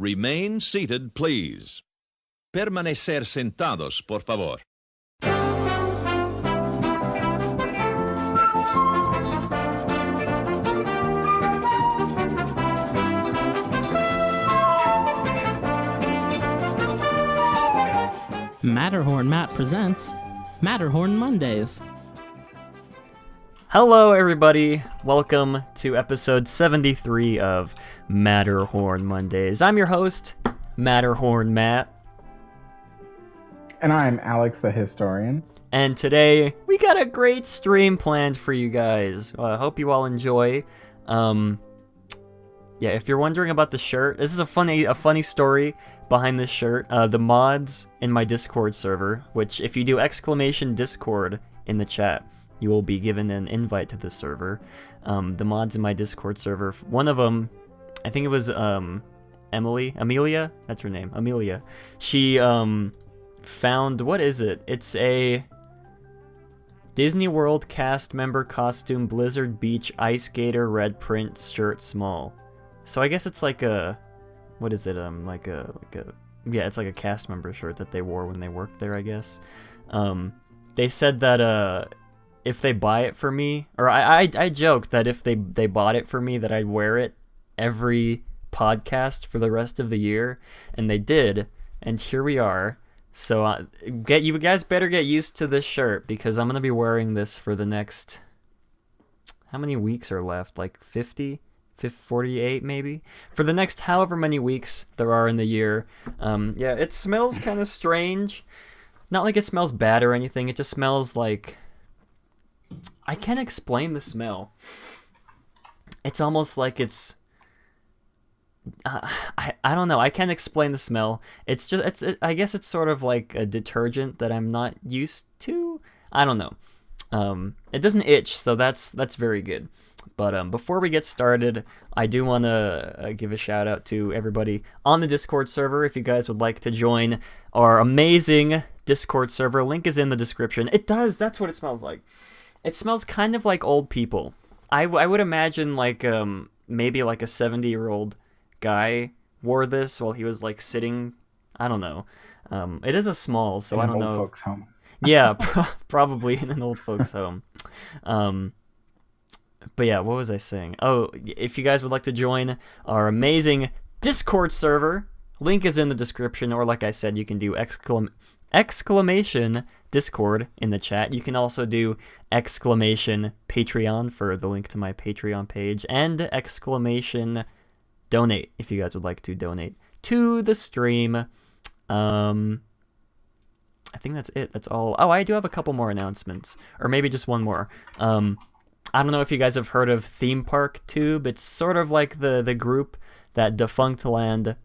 Remain seated, please. Permanecer sentados, por favor. Matterhorn Matt presents Matterhorn Mondays. Hello, everybody. Welcome to episode 73 of Matterhorn Mondays. I'm your host, Matterhorn Matt. And I'm Alex the Historian. And today, we got a great stream planned for you guys. I hope you all enjoy. If you're wondering about the shirt, this is a funny story behind this shirt. The mods in my Discord server, which if you do !Discord in the chat, you will be given an invite to the server. The mods in my Discord server, one of them, I think it was Amelia, that's her name, Amelia. She found, what is it? It's a Disney World cast member costume, Blizzard Beach Ice Gator red print shirt small. So I guess it's like a, what is it? It's like a cast member shirt that they wore when they worked there, I guess. They said that if they buy it for me, or I joked that if they bought it for me, that I'd wear it every podcast for the rest of the year, and they did, and here we are. So you guys better get used to this shirt, because I'm gonna be wearing this for the next, how many weeks are left? Like 50, 48 maybe? For the next however many weeks there are in the year. It smells kind of strange. Not like it smells bad or anything, it just smells like, I can't explain the smell. It's almost like it's, I don't know. I can't explain the smell. It's just, I guess it's sort of like a detergent that I'm not used to. I don't know. It doesn't itch, so that's very good. But before we get started, I do want to give a shout out to everybody on the Discord server. If you guys would like to join our amazing Discord server, link is in the description. It does. That's what it smells like. It smells kind of like old people. I would imagine like maybe like a 70-year-old guy wore this while he was like sitting. I don't know. It is a small, so I don't know. In an old folks' home. Yeah, probably in an old folks' home. But yeah, what was I saying? Oh, if you guys would like to join our amazing Discord server, link is in the description. Or like I said, you can do exclamation Discord in the chat. You can also do exclamation Patreon for the link to my Patreon page, and exclamation donate if you guys would like to donate to the stream. I think that's it. That's all. Oh, I do have a couple more announcements, or maybe just one more. I don't know if you guys have heard of Theme Park Tube. It's sort of like the group that Defunct Land,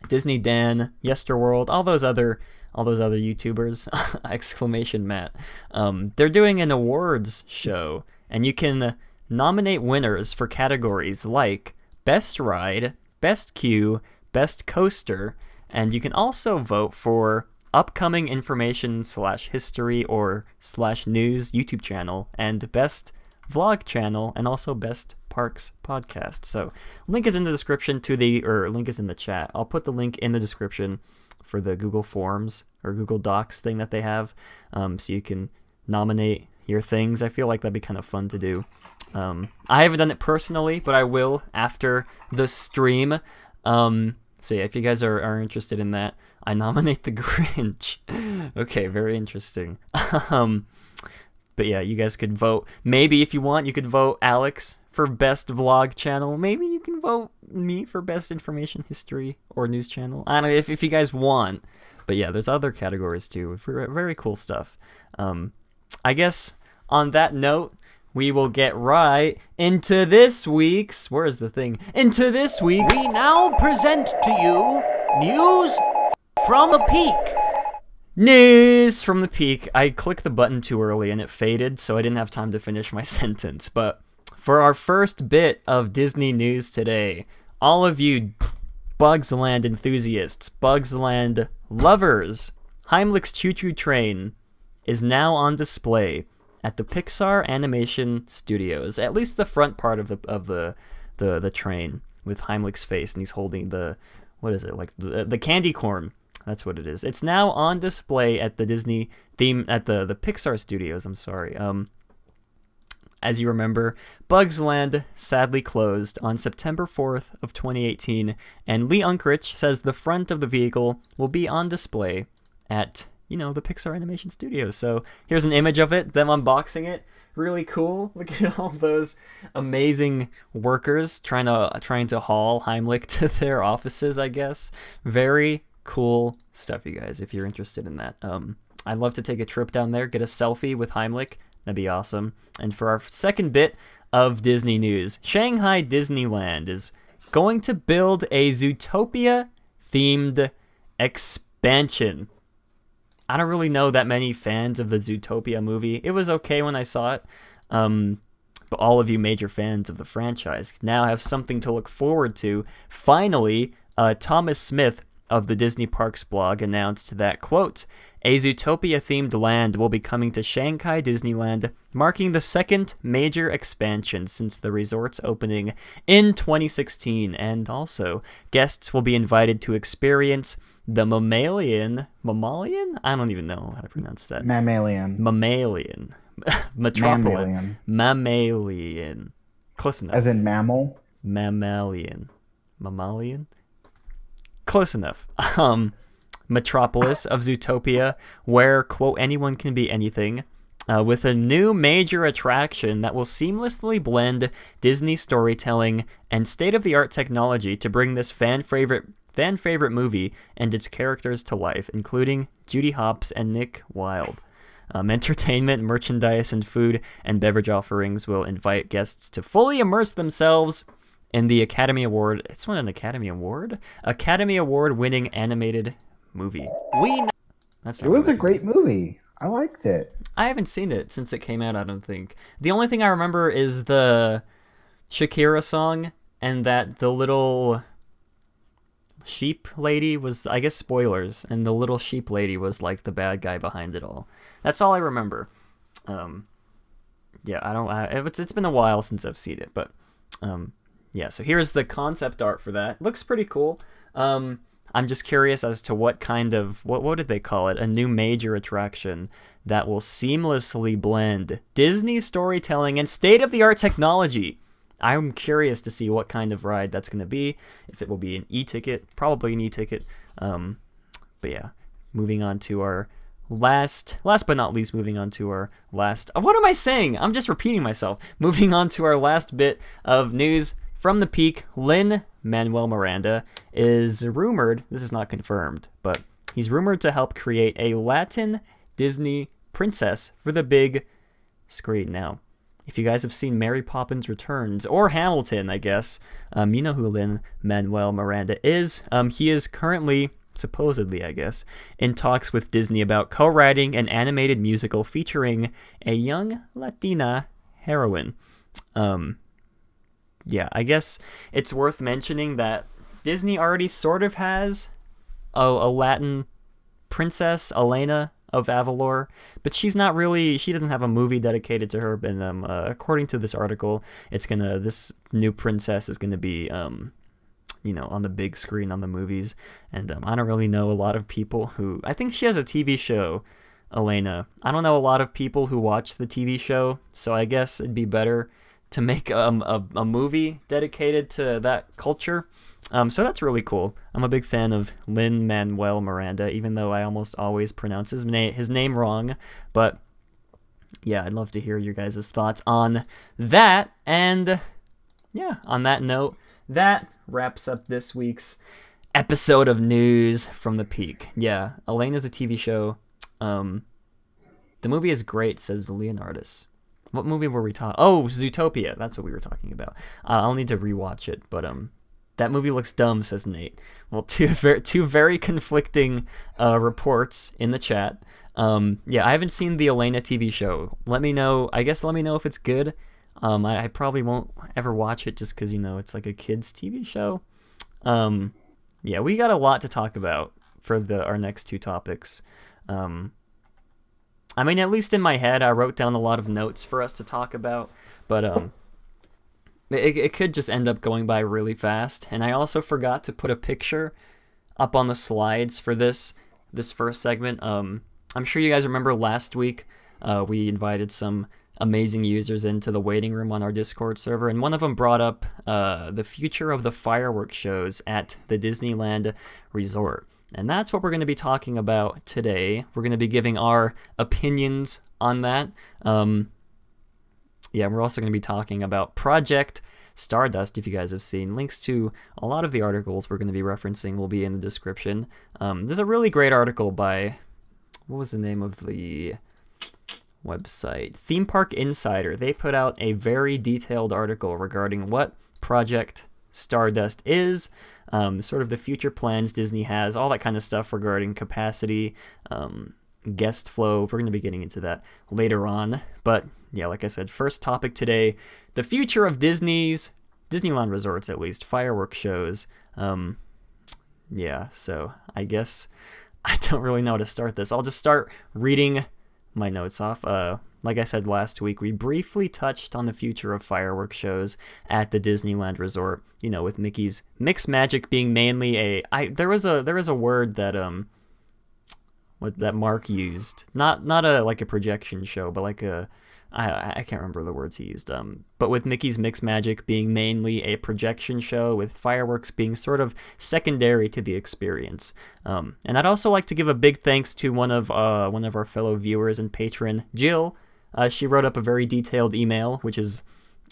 Disney Dan, Yesterworld, all those other YouTubers, exclamation Matt. They're doing an awards show, and you can nominate winners for categories like Best Ride, Best Queue, Best Coaster, and you can also vote for upcoming information / history or / news YouTube channel, and best vlog channel, and also best parks podcast. So link is in the description link is in the chat. I'll put the link in the description for the Google Forms or Google Docs thing that they have, so you can nominate your things. I feel like that'd be kind of fun to do. I haven't done it personally, but I will after the stream. So yeah, if you guys are interested in that, I nominate the Grinch. Okay, very interesting. But yeah, you guys could vote. Maybe if you want, you could vote Alex for best vlog channel. Maybe you can vote me for best information history or news channel. I don't know if you guys want. But yeah, there's other categories too. Very cool stuff. I guess on that note, we will get right into this week's... Where is the thing? Into this week's... We now present to you News from the Peak. News from the Peak. I clicked the button too early and it faded, so I didn't have time to finish my sentence. But for our first bit of Disney news today, all of you Bugs Land enthusiasts, Bugs Land lovers, Heimlich's Choo Choo Train is now on display at the Pixar Animation Studios, at least the front part of the train, with Heimlich's face, and he's holding what is it, like the candy corn. That's what it is. It's now on display at the the Pixar Studios. I'm sorry. As you remember, Bugs Land sadly closed on September 4th of 2018, and Lee Unkrich says the front of the vehicle will be on display at, the Pixar Animation Studios. So here's an image of it, them unboxing it. Really cool. Look at all those amazing workers trying to haul Heimlich to their offices, I guess. Very cool stuff, you guys, if you're interested in that. I'd love to take a trip down there, get a selfie with Heimlich. That'd be awesome. And for our second bit of Disney news, Shanghai Disneyland is going to build a Zootopia-themed expansion. I don't really know that many fans of the Zootopia movie. It was okay when I saw it. But all of you major fans of the franchise now have something to look forward to. Finally, Thomas Smith of the Disney Parks blog announced that, quote, a Zootopia-themed land will be coming to Shanghai Disneyland, marking the second major expansion since the resort's opening in 2016. And also, guests will be invited to experience the mammalian? I don't even know how to pronounce that. Mammalian. Metropolitan. Mammalian. Close enough. As in mammal? Mammalian. Close enough. Metropolis of Zootopia, where, quote, anyone can be anything, with a new major attraction that will seamlessly blend Disney storytelling and state-of-the-art technology to bring this fan favorite movie and its characters to life, including Judy Hopps and Nick Wilde. Entertainment, merchandise, and food and beverage offerings will invite guests to fully immerse themselves in the Academy Award. It's won an Academy Award? Academy Award winning animated movie. It was a great movie. I liked it. I haven't seen it since it came out, I don't think. The only thing I remember is the Shakira song, and that the little sheep lady was, I guess, spoilers, and the little sheep lady was like the bad guy behind it all. That's all I remember. It's been a while since I've seen it, but so here's the concept art for that. Looks pretty cool. I'm just curious as to what kind of, what did they call it? A new major attraction that will seamlessly blend Disney storytelling and state-of-the-art technology. I'm curious to see what kind of ride that's going to be. If it will be an e-ticket, probably an e-ticket. But yeah, moving on to our last but not least, moving on to our last, what am I saying? I'm just repeating myself. Moving on to our last bit of news from the Peak. Lin-Manuel Miranda is rumored, this is not confirmed, but he's rumored to help create a Latin Disney princess for the big screen. Now, if you guys have seen Mary Poppins Returns, or Hamilton, I guess, you know who Lin-Manuel Miranda is. He is currently, supposedly, I guess, in talks with Disney about co-writing an animated musical featuring a young Latina heroine. I guess it's worth mentioning that Disney already sort of has a Latin princess, Elena of Avalor, but she doesn't have a movie dedicated to her. And according to this article, this new princess is gonna be on the big screen on the movies. And I don't really know a lot of people who, I think she has a TV show, Elena. I don't know a lot of people who watch the TV show, so I guess it'd be better to make a movie dedicated to that culture. So that's really cool. I'm a big fan of Lin-Manuel Miranda, even though I almost always pronounce his name wrong. But yeah, I'd love to hear your guys' thoughts on that. And yeah, on that note, that wraps up this week's episode of News from the Peak. Yeah, Elena's a TV show. The movie is great, says Leonardus. What movie were we talking? Oh, Zootopia. That's what we were talking about. I'll need to rewatch it, but that movie looks dumb, says Nate. Well, two very conflicting reports in the chat. I haven't seen the Elena TV show. Let me know if it's good. I probably won't ever watch it just because, it's like a kid's TV show. We got a lot to talk about for our next two topics. At least in my head, I wrote down a lot of notes for us to talk about. But it could just end up going by really fast. And I also forgot to put a picture up on the slides for this first segment. I'm sure you guys remember last week we invited some amazing users into the waiting room on our Discord server, and one of them brought up the future of the fireworks shows at the Disneyland Resort. And that's what we're going to be talking about today. We're going to be giving our opinions on that. We're also going to be talking about Project Stardust, if you guys have seen. Links to a lot of the articles we're going to be referencing will be in the description. There's a really great article by, what was the name of the website? Theme Park Insider. They put out a very detailed article regarding what Project Stardust is, sort of the future plans Disney has, all that kind of stuff regarding capacity, guest flow. We're going to be getting into that later on. But yeah, like I said, first topic today, the future of Disneyland Resorts, at least, fireworks shows. So I guess I don't really know how to start this. I'll just start reading my notes off. Like I said last week, we briefly touched on the future of fireworks shows at the Disneyland Resort. You know, with Mickey's Mixed Magic being mainly there was a word that that Mark used, not a projection show, but like I can't remember the words he used. But with Mickey's Mixed Magic being mainly a projection show, with fireworks being sort of secondary to the experience. And I'd also like to give a big thanks to one of our fellow viewers and patron, Jill. She wrote up a very detailed email, which is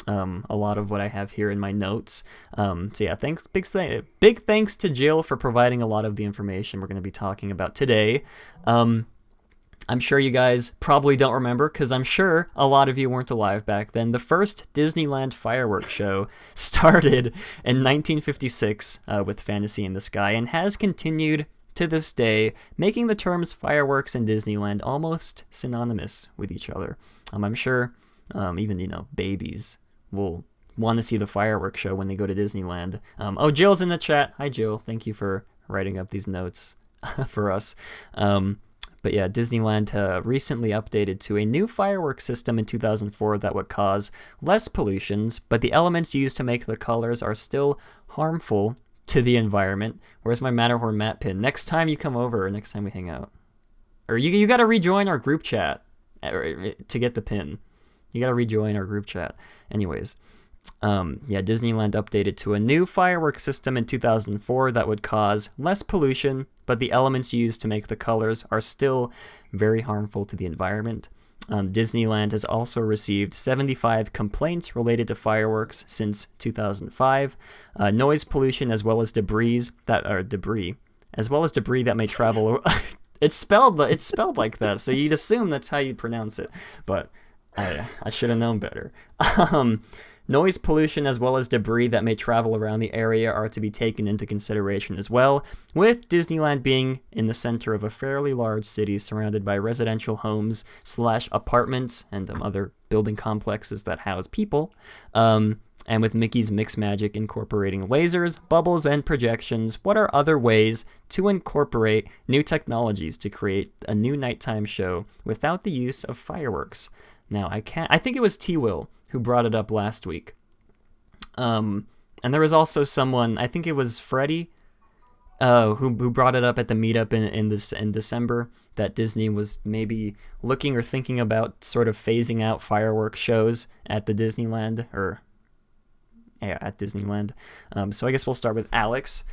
a lot of what I have here in my notes. Big thanks to Jill for providing a lot of the information we're going to be talking about today. I'm sure you guys probably don't remember, because I'm sure a lot of you weren't alive back then. The first Disneyland fireworks show started in 1956 with Fantasy in the Sky, and has continued to this day, making the terms fireworks and Disneyland almost synonymous with each other. I'm sure even babies will want to see the fireworks show when they go to Disneyland. Jill's in the chat. Hi, Jill. Thank you for writing up these notes for us. But yeah, Disneyland recently updated to a new fireworks system in 2004 that would cause less pollutions, but the elements used to make the colors are still harmful to the environment. Where's my Matterhorn Matt pin? Next time you come over, or next time we hang out. Or you got to rejoin our group chat to get the pin. You got to rejoin our group chat. Anyways, Disneyland updated to a new fireworks system in 2004 that would cause less pollution, but the elements used to make the colors are still very harmful to the environment. Disneyland has also received 75 complaints related to fireworks since 2005. Noise pollution as well as debris that may travel. It's spelled like that, so you'd assume that's how you pronounce it, but I should have known better. Noise pollution as well as debris that may travel around the area are to be taken into consideration as well, with Disneyland being in the center of a fairly large city surrounded by residential homes / apartments and other building complexes that house people, and with Mickey's Mixed Magic incorporating lasers, bubbles, and projections. What are other ways to incorporate new technologies to create a new nighttime show without the use of fireworks? Now, I think it was T-Will who brought it up last week. And there was also someone, I think it was Freddie, who brought it up at the meetup in December, that Disney was maybe looking or thinking about sort of phasing out fireworks shows at the Disneyland, at Disneyland. So I guess we'll start with Alex.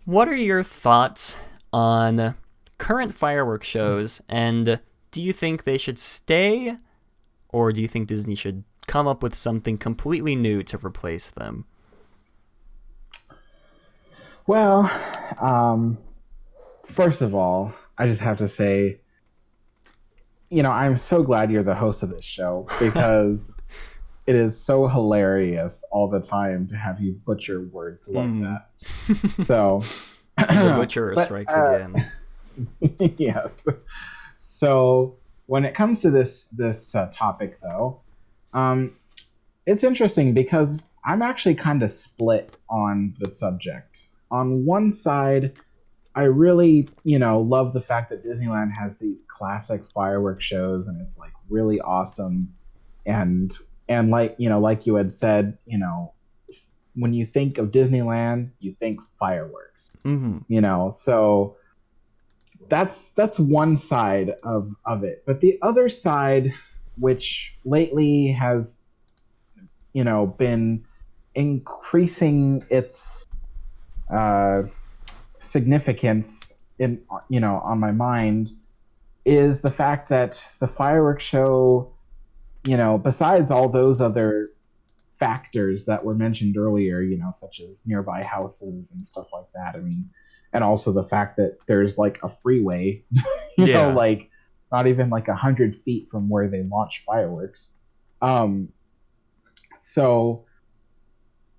What are your thoughts on current fireworks shows, and do you think they should stay, or do you think Disney should come up with something completely new to replace them? Well, first of all, I just have to say, I'm so glad you're the host of this show, because it is so hilarious all the time to have you butcher words like that. So the butcher strikes again. Yes. So when it comes to this topic, though, it's interesting because I'm actually kind of split on the subject. On one side, I really, love the fact that Disneyland has these classic fireworks shows, and it's like really awesome. And And like you had said, when you think of Disneyland, you think fireworks. Mm-hmm. So that's one side of it. But the other side, which lately has been increasing its significance in on my mind, is the fact that the fireworks show, besides all those other factors that were mentioned earlier, such as nearby houses and stuff like that. I mean, and also the fact that there's like a freeway, Yeah. like not even like 100 feet from where they launch fireworks. So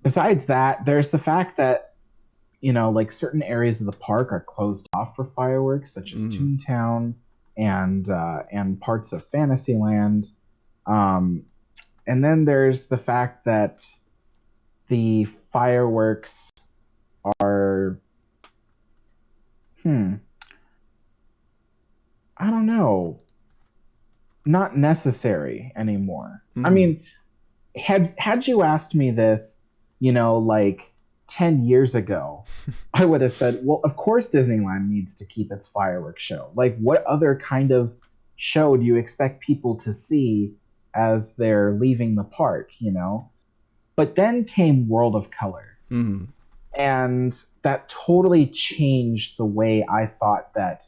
besides that, there's the fact that like certain areas of the park are closed off for fireworks, such as Toontown and parts of Fantasyland. And then there's the fact that the fireworks are, I don't know, not necessary anymore. I mean, had you asked me this, like 10 years ago, I would have said, well, of course Disneyland needs to keep its fireworks show. Like, what other kind of show do you expect people to see as they're leaving the park, But then came World of Color. Mm-hmm. And that totally changed the way I thought that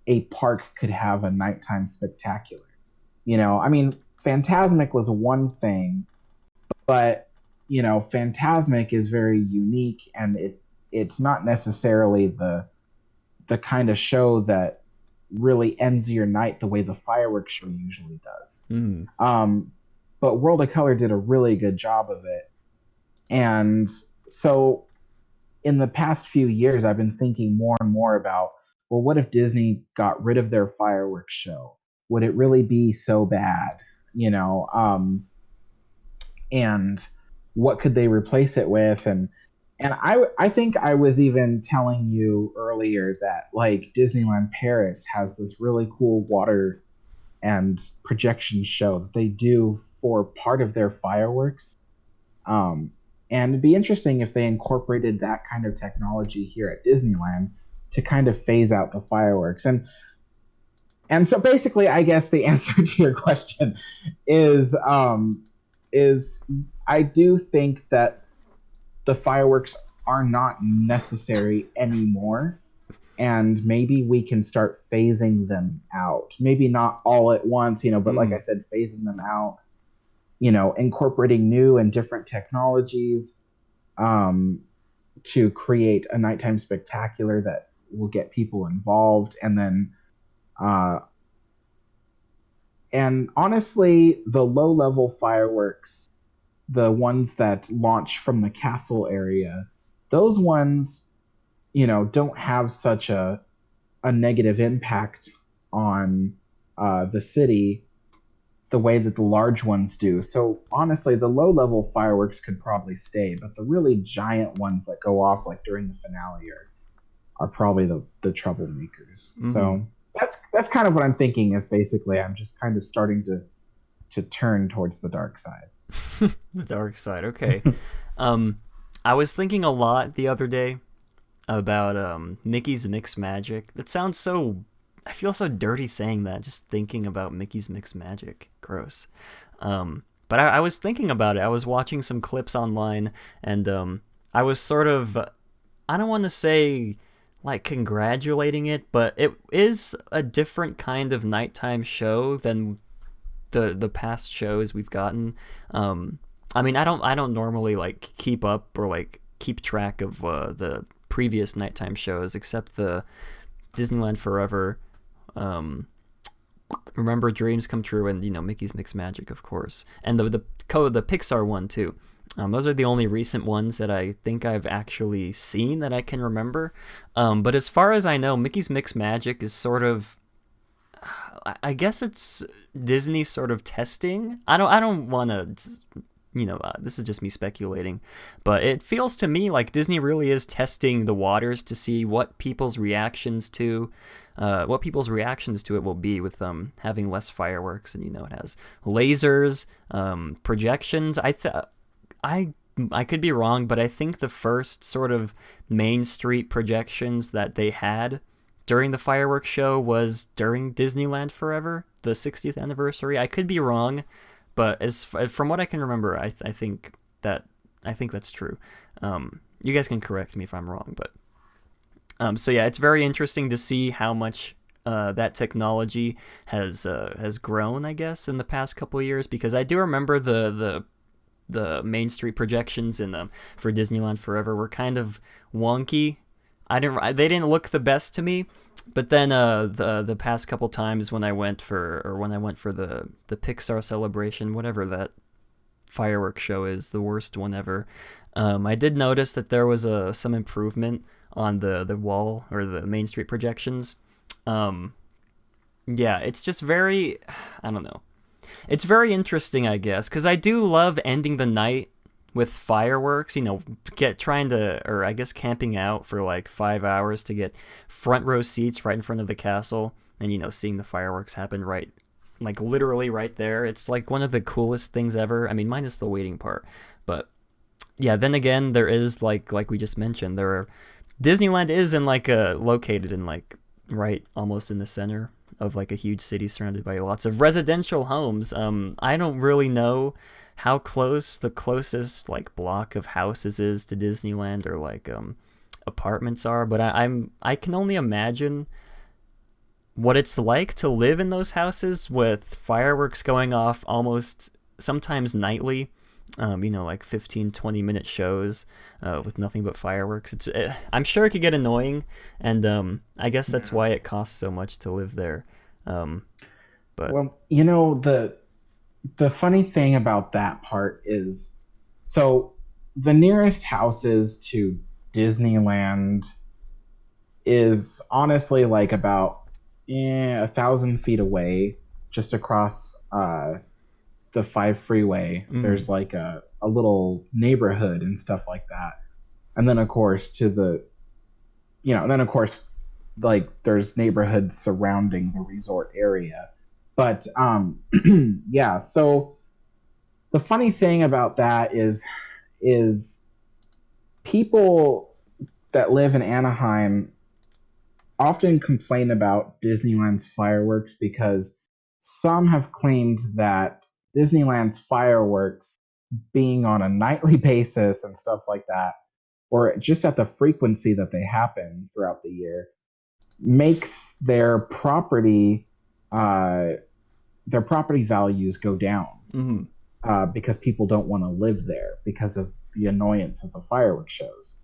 a park could have a nighttime spectacular. I mean, Fantasmic was one thing, but Fantasmic is very unique, and it's not necessarily the kind of show that really ends your night the way the fireworks show usually does. But World of Color did a really good job of it. And so in the past few years, I've been thinking more and more about, well, what if Disney got rid of their fireworks show? Would it really be so bad? And what could they replace it with? And I think I was even telling you earlier that like Disneyland Paris has this really cool water and projection show that they do for part of their fireworks. And it'd be interesting if they incorporated that kind of technology here at Disneyland to kind of phase out the fireworks. And so basically, I guess the answer to your question is I do think that the fireworks are not necessary anymore, and maybe we can start phasing them out. Maybe not all at once, but like I said, phasing them out, incorporating new and different technologies to create a nighttime spectacular that will get people involved. And then and honestly, the low-level fireworks, the ones that launch from the castle area, those ones, don't have such a negative impact on the city the way that the large ones do. So honestly, the low-level fireworks could probably stay, but the really giant ones that go off like during the finale are probably the troublemakers. So that's kind of what I'm thinking, is basically I'm just kind of starting to turn towards the dark side. The dark side, okay. I was thinking a lot the other day about Mickey's Mixed Magic. That sounds so... I feel so dirty saying that, just thinking about Mickey's Mixed Magic. Gross. But I was thinking about it. I was watching some clips online, and I was sort of... I don't want to say like congratulating it, but it is a different kind of nighttime show than the past shows we've gotten. I mean, I don't normally like keep up or like keep track of the previous nighttime shows, except the Disneyland Forever, Remember Dreams Come True, and Mickey's Mixed Magic, of course, and the Pixar one too. Those are the only recent ones that I think I've actually seen that I can remember. But as far as I know, Mickey's Mixed Magic is sort of, I guess it's Disney sort of testing. I don't want to this is just me speculating, but it feels to me like Disney really is testing the waters to see what people's reactions to it will be with having less fireworks, and it has lasers, projections. I could be wrong, but I think the first sort of Main Street projections that they had during the fireworks show was during Disneyland Forever, the 60th anniversary. I could be wrong, but from what I can remember, I think that's true. You guys can correct me if I'm wrong, but so yeah, it's very interesting to see how much that technology has grown, I guess, in the past couple of years, because I do remember the Main Street projections for Disneyland Forever were kind of wonky. They didn't look the best to me. But then the past couple times when I went for the Pixar Celebration, whatever that fireworks show is, the worst one ever, I did notice that there was some improvement on the wall or the Main Street projections. Yeah, it's just very, I don't know. It's very interesting, I guess, because I do love ending the night with fireworks, camping out for like 5 hours to get front row seats right in front of the castle and, seeing the fireworks happen right, like literally right there. It's like one of the coolest things ever. I mean, minus the waiting part. But yeah, then again, there is like we just mentioned, Disneyland is located in right almost in the center of like a huge city surrounded by lots of residential homes. I don't really know how close the closest block of houses is to Disneyland or apartments are, but I can only imagine what it's like to live in those houses with fireworks going off almost sometimes nightly. 15-20 minute shows with nothing but fireworks. I'm sure it could get annoying, and I guess that's why it costs so much to live there. But well, the funny thing about that part is, so the nearest houses to Disneyland is honestly about 1,000 feet away, just across the 5 freeway. Mm-hmm. There's a little neighborhood and stuff like that, and then of course there's neighborhoods surrounding the resort area. But yeah, so the funny thing about that is people that live in Anaheim often complain about Disneyland's fireworks because some have claimed that Disneyland's fireworks being on a nightly basis and stuff like that, or just at the frequency that they happen throughout the year, makes their property values go down. Mm-hmm. Because people don't want to live there because of the annoyance of the fireworks shows.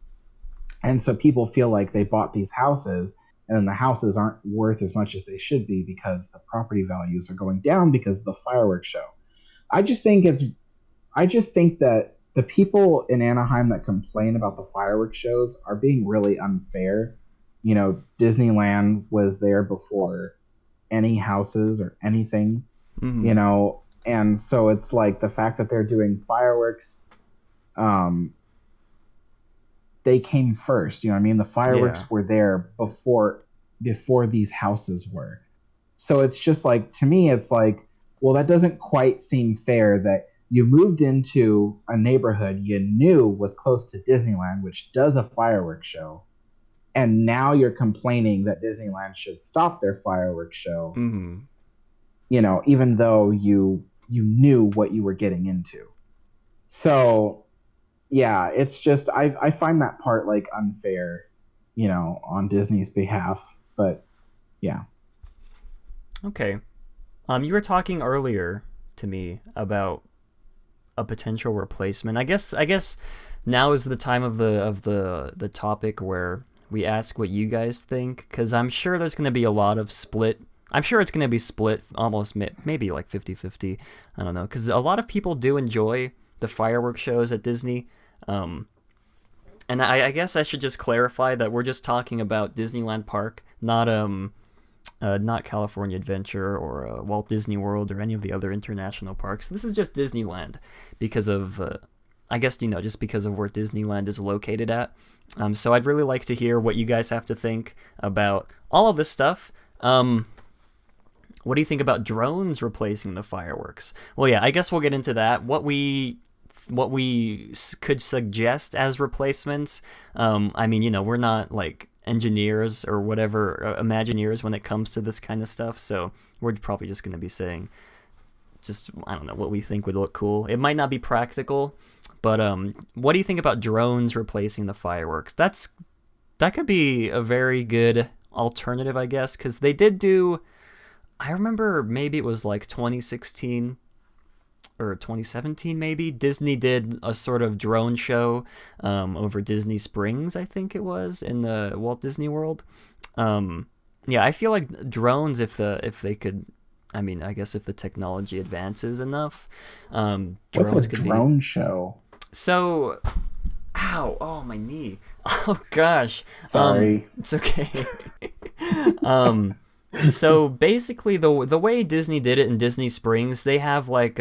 And so people feel like they bought these houses and then the houses aren't worth as much as they should be because the property values are going down because of the fireworks show. I just think that the people in Anaheim that complain about the fireworks shows are being really unfair. Disneyland was there before any houses or anything, mm-hmm. And so it's the fact that they're doing fireworks, they came first, the fireworks were there before these houses were. So it's just to me, it's well, that doesn't quite seem fair that you moved into a neighborhood you knew was close to Disneyland, which does a fireworks show, and now you're complaining that Disneyland should stop their fireworks show, mm-hmm. Even though you knew what you were getting into. So, yeah, it's just, I find that part unfair, on Disney's behalf, but yeah. Okay. You were talking earlier to me about a potential replacement. I guess now is the time of the topic where we ask what you guys think, because I'm sure there's going to be a lot of split. I'm sure it's going to be split almost maybe 50-50. I don't know, because a lot of people do enjoy the fireworks shows at Disney. And I guess I should just clarify that we're just talking about Disneyland Park, not not California Adventure or Walt Disney World or any of the other international parks. This is just Disneyland because of, I guess, just because of where Disneyland is located at. So I'd really like to hear what you guys have to think about all of this stuff. What do you think about drones replacing the fireworks? Well, yeah, I guess we'll get into that. What we could suggest as replacements. I mean, we're not like engineers or whatever, Imagineers when it comes to this kind of stuff. So we're probably just going to be saying, I don't know, what we think would look cool. It might not be practical, but what do you think about drones replacing the fireworks? That could be a very good alternative, I guess, because they did do, I remember maybe it was like 2016 or 2017 maybe, Disney did a sort of drone show over Disney Springs, I think it was, in the Walt Disney World. Yeah, I feel like drones, if they could, I mean, I guess if the technology advances enough, What's drones a could drone show? So, oh, my knee. Oh gosh. Sorry. It's okay. So basically the way Disney did it in Disney Springs, they have like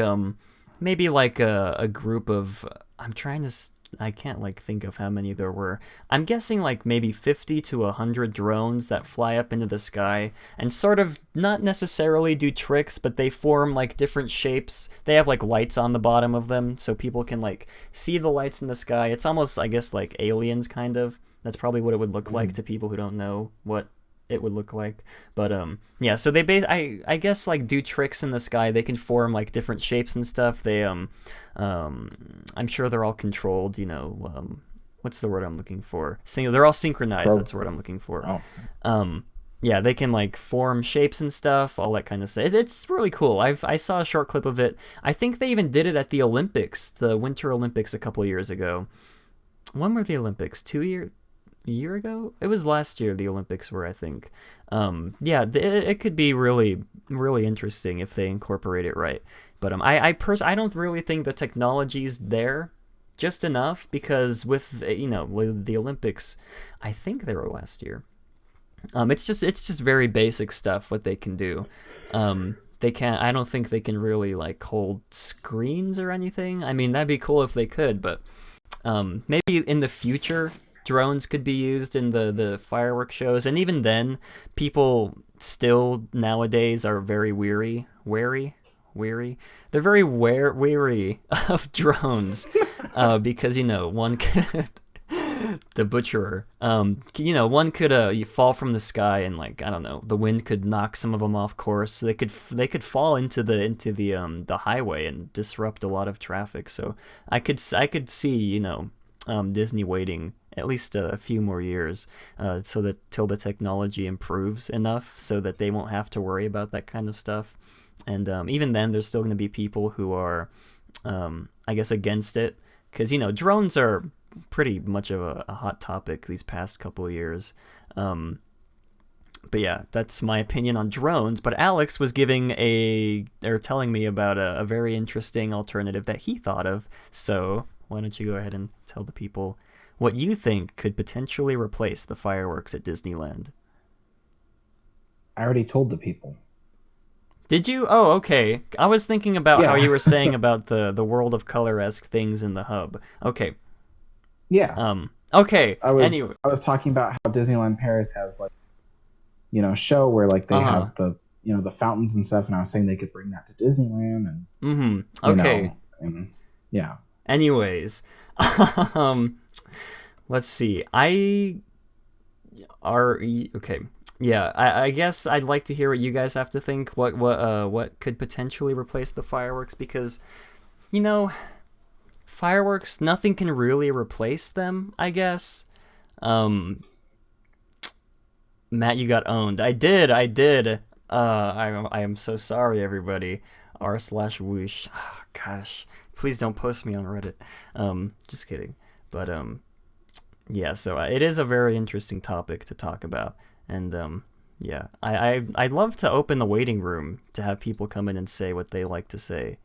maybe like a group of, I can't like think of how many there were. I'm guessing like maybe 50 to 100 drones that fly up into the sky and sort of not necessarily do tricks, but they form like different shapes. They have like lights on the bottom of them so people can like see the lights in the sky. It's almost, I guess, like aliens kind of. That's probably what it would look like to people who don't know what it would look like. But yeah, so they I guess like do tricks in the sky. They can form like different shapes and stuff. They I'm sure they're all controlled, what's the word I'm looking for? They're all synchronized. That's the word I'm looking for. Yeah, they can like form shapes and stuff, all that kind of stuff. It's really cool. I saw a short clip of it. I think they even did it at the Olympics, the Winter Olympics a couple years ago. When were the Olympics? A year ago? It was last year the Olympics were, I think. Yeah, it could be really, really interesting if they incorporate it right. But I don't really think the technology's there just enough, because with the Olympics, I think they were last year. It's just very basic stuff what they can do. I don't think they can really like hold screens or anything. I mean, that'd be cool if they could, but maybe in the future drones could be used in the fireworks shows, and even then people still nowadays are very wary. They're very wary of drones because one could the butcherer one could fall from the sky, and like, I don't know, the wind could knock some of them off course, so they could fall into the highway and disrupt a lot of traffic. So I could see Disney waiting at least a few more years so that till the technology improves enough so that they won't have to worry about that kind of stuff. And even then, there's still going to be people who are I guess against it, because drones are pretty much of a hot topic these past couple of years. But yeah, that's my opinion on drones. But Alex was telling me about a very interesting alternative that he thought of. So why don't you go ahead and tell the people what you think could potentially replace the fireworks at Disneyland? I already told the people. Did you? Oh, okay. I was thinking about how you were saying about the World of Color-esque things in the hub. Okay. Yeah. Okay. I was talking about how Disneyland Paris has like, show where like they have the the fountains and stuff, and I was saying they could bring that to Disneyland and. Okay. Yeah. Anyways, let's see. Okay. Yeah, I guess I'd like to hear what you guys have to think. What could potentially replace the fireworks? Because, fireworks, nothing can really replace them, I guess. Matt, you got owned. I did. I am so sorry, everybody. r/whoosh. Oh, gosh, please don't post me on Reddit. Just kidding. But yeah. So it is a very interesting topic to talk about, and yeah, I'd love to open the waiting room to have people come in and say what they like to say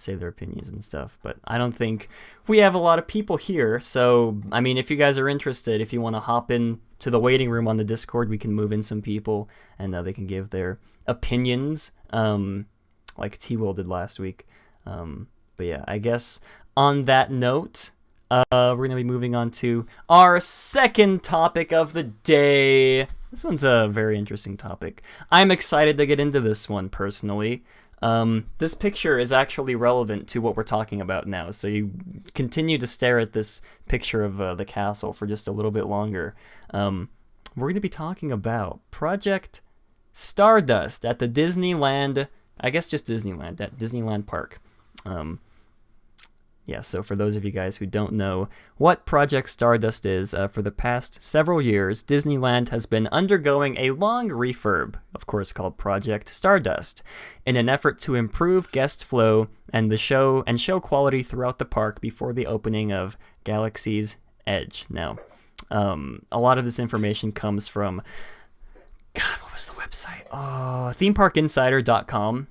their opinions and stuff. But I don't think we have a lot of people here. So I mean, if you guys are interested, if you want to hop in to the waiting room on the Discord. We can move in some people, and they can give their opinions, like T-Will did last week. But yeah, I guess on that note, we're going to be moving on to our second topic of the day. This one's a very interesting topic. I'm excited to get into this one personally. This picture is actually relevant to what we're talking about now, so you continue to stare at this picture of the castle for just a little bit longer. We're going to be talking about Project Stardust at the Disneyland, I guess just Disneyland, at Disneyland Park. Yeah, so for those of you guys who don't know what Project Stardust is, for the past several years, Disneyland has been undergoing a long refurb, of course called Project Stardust, in an effort to improve guest flow and show quality throughout the park before the opening of Galaxy's Edge. Now, a lot of this information comes from, God, what was the website? themeparkinsider.com,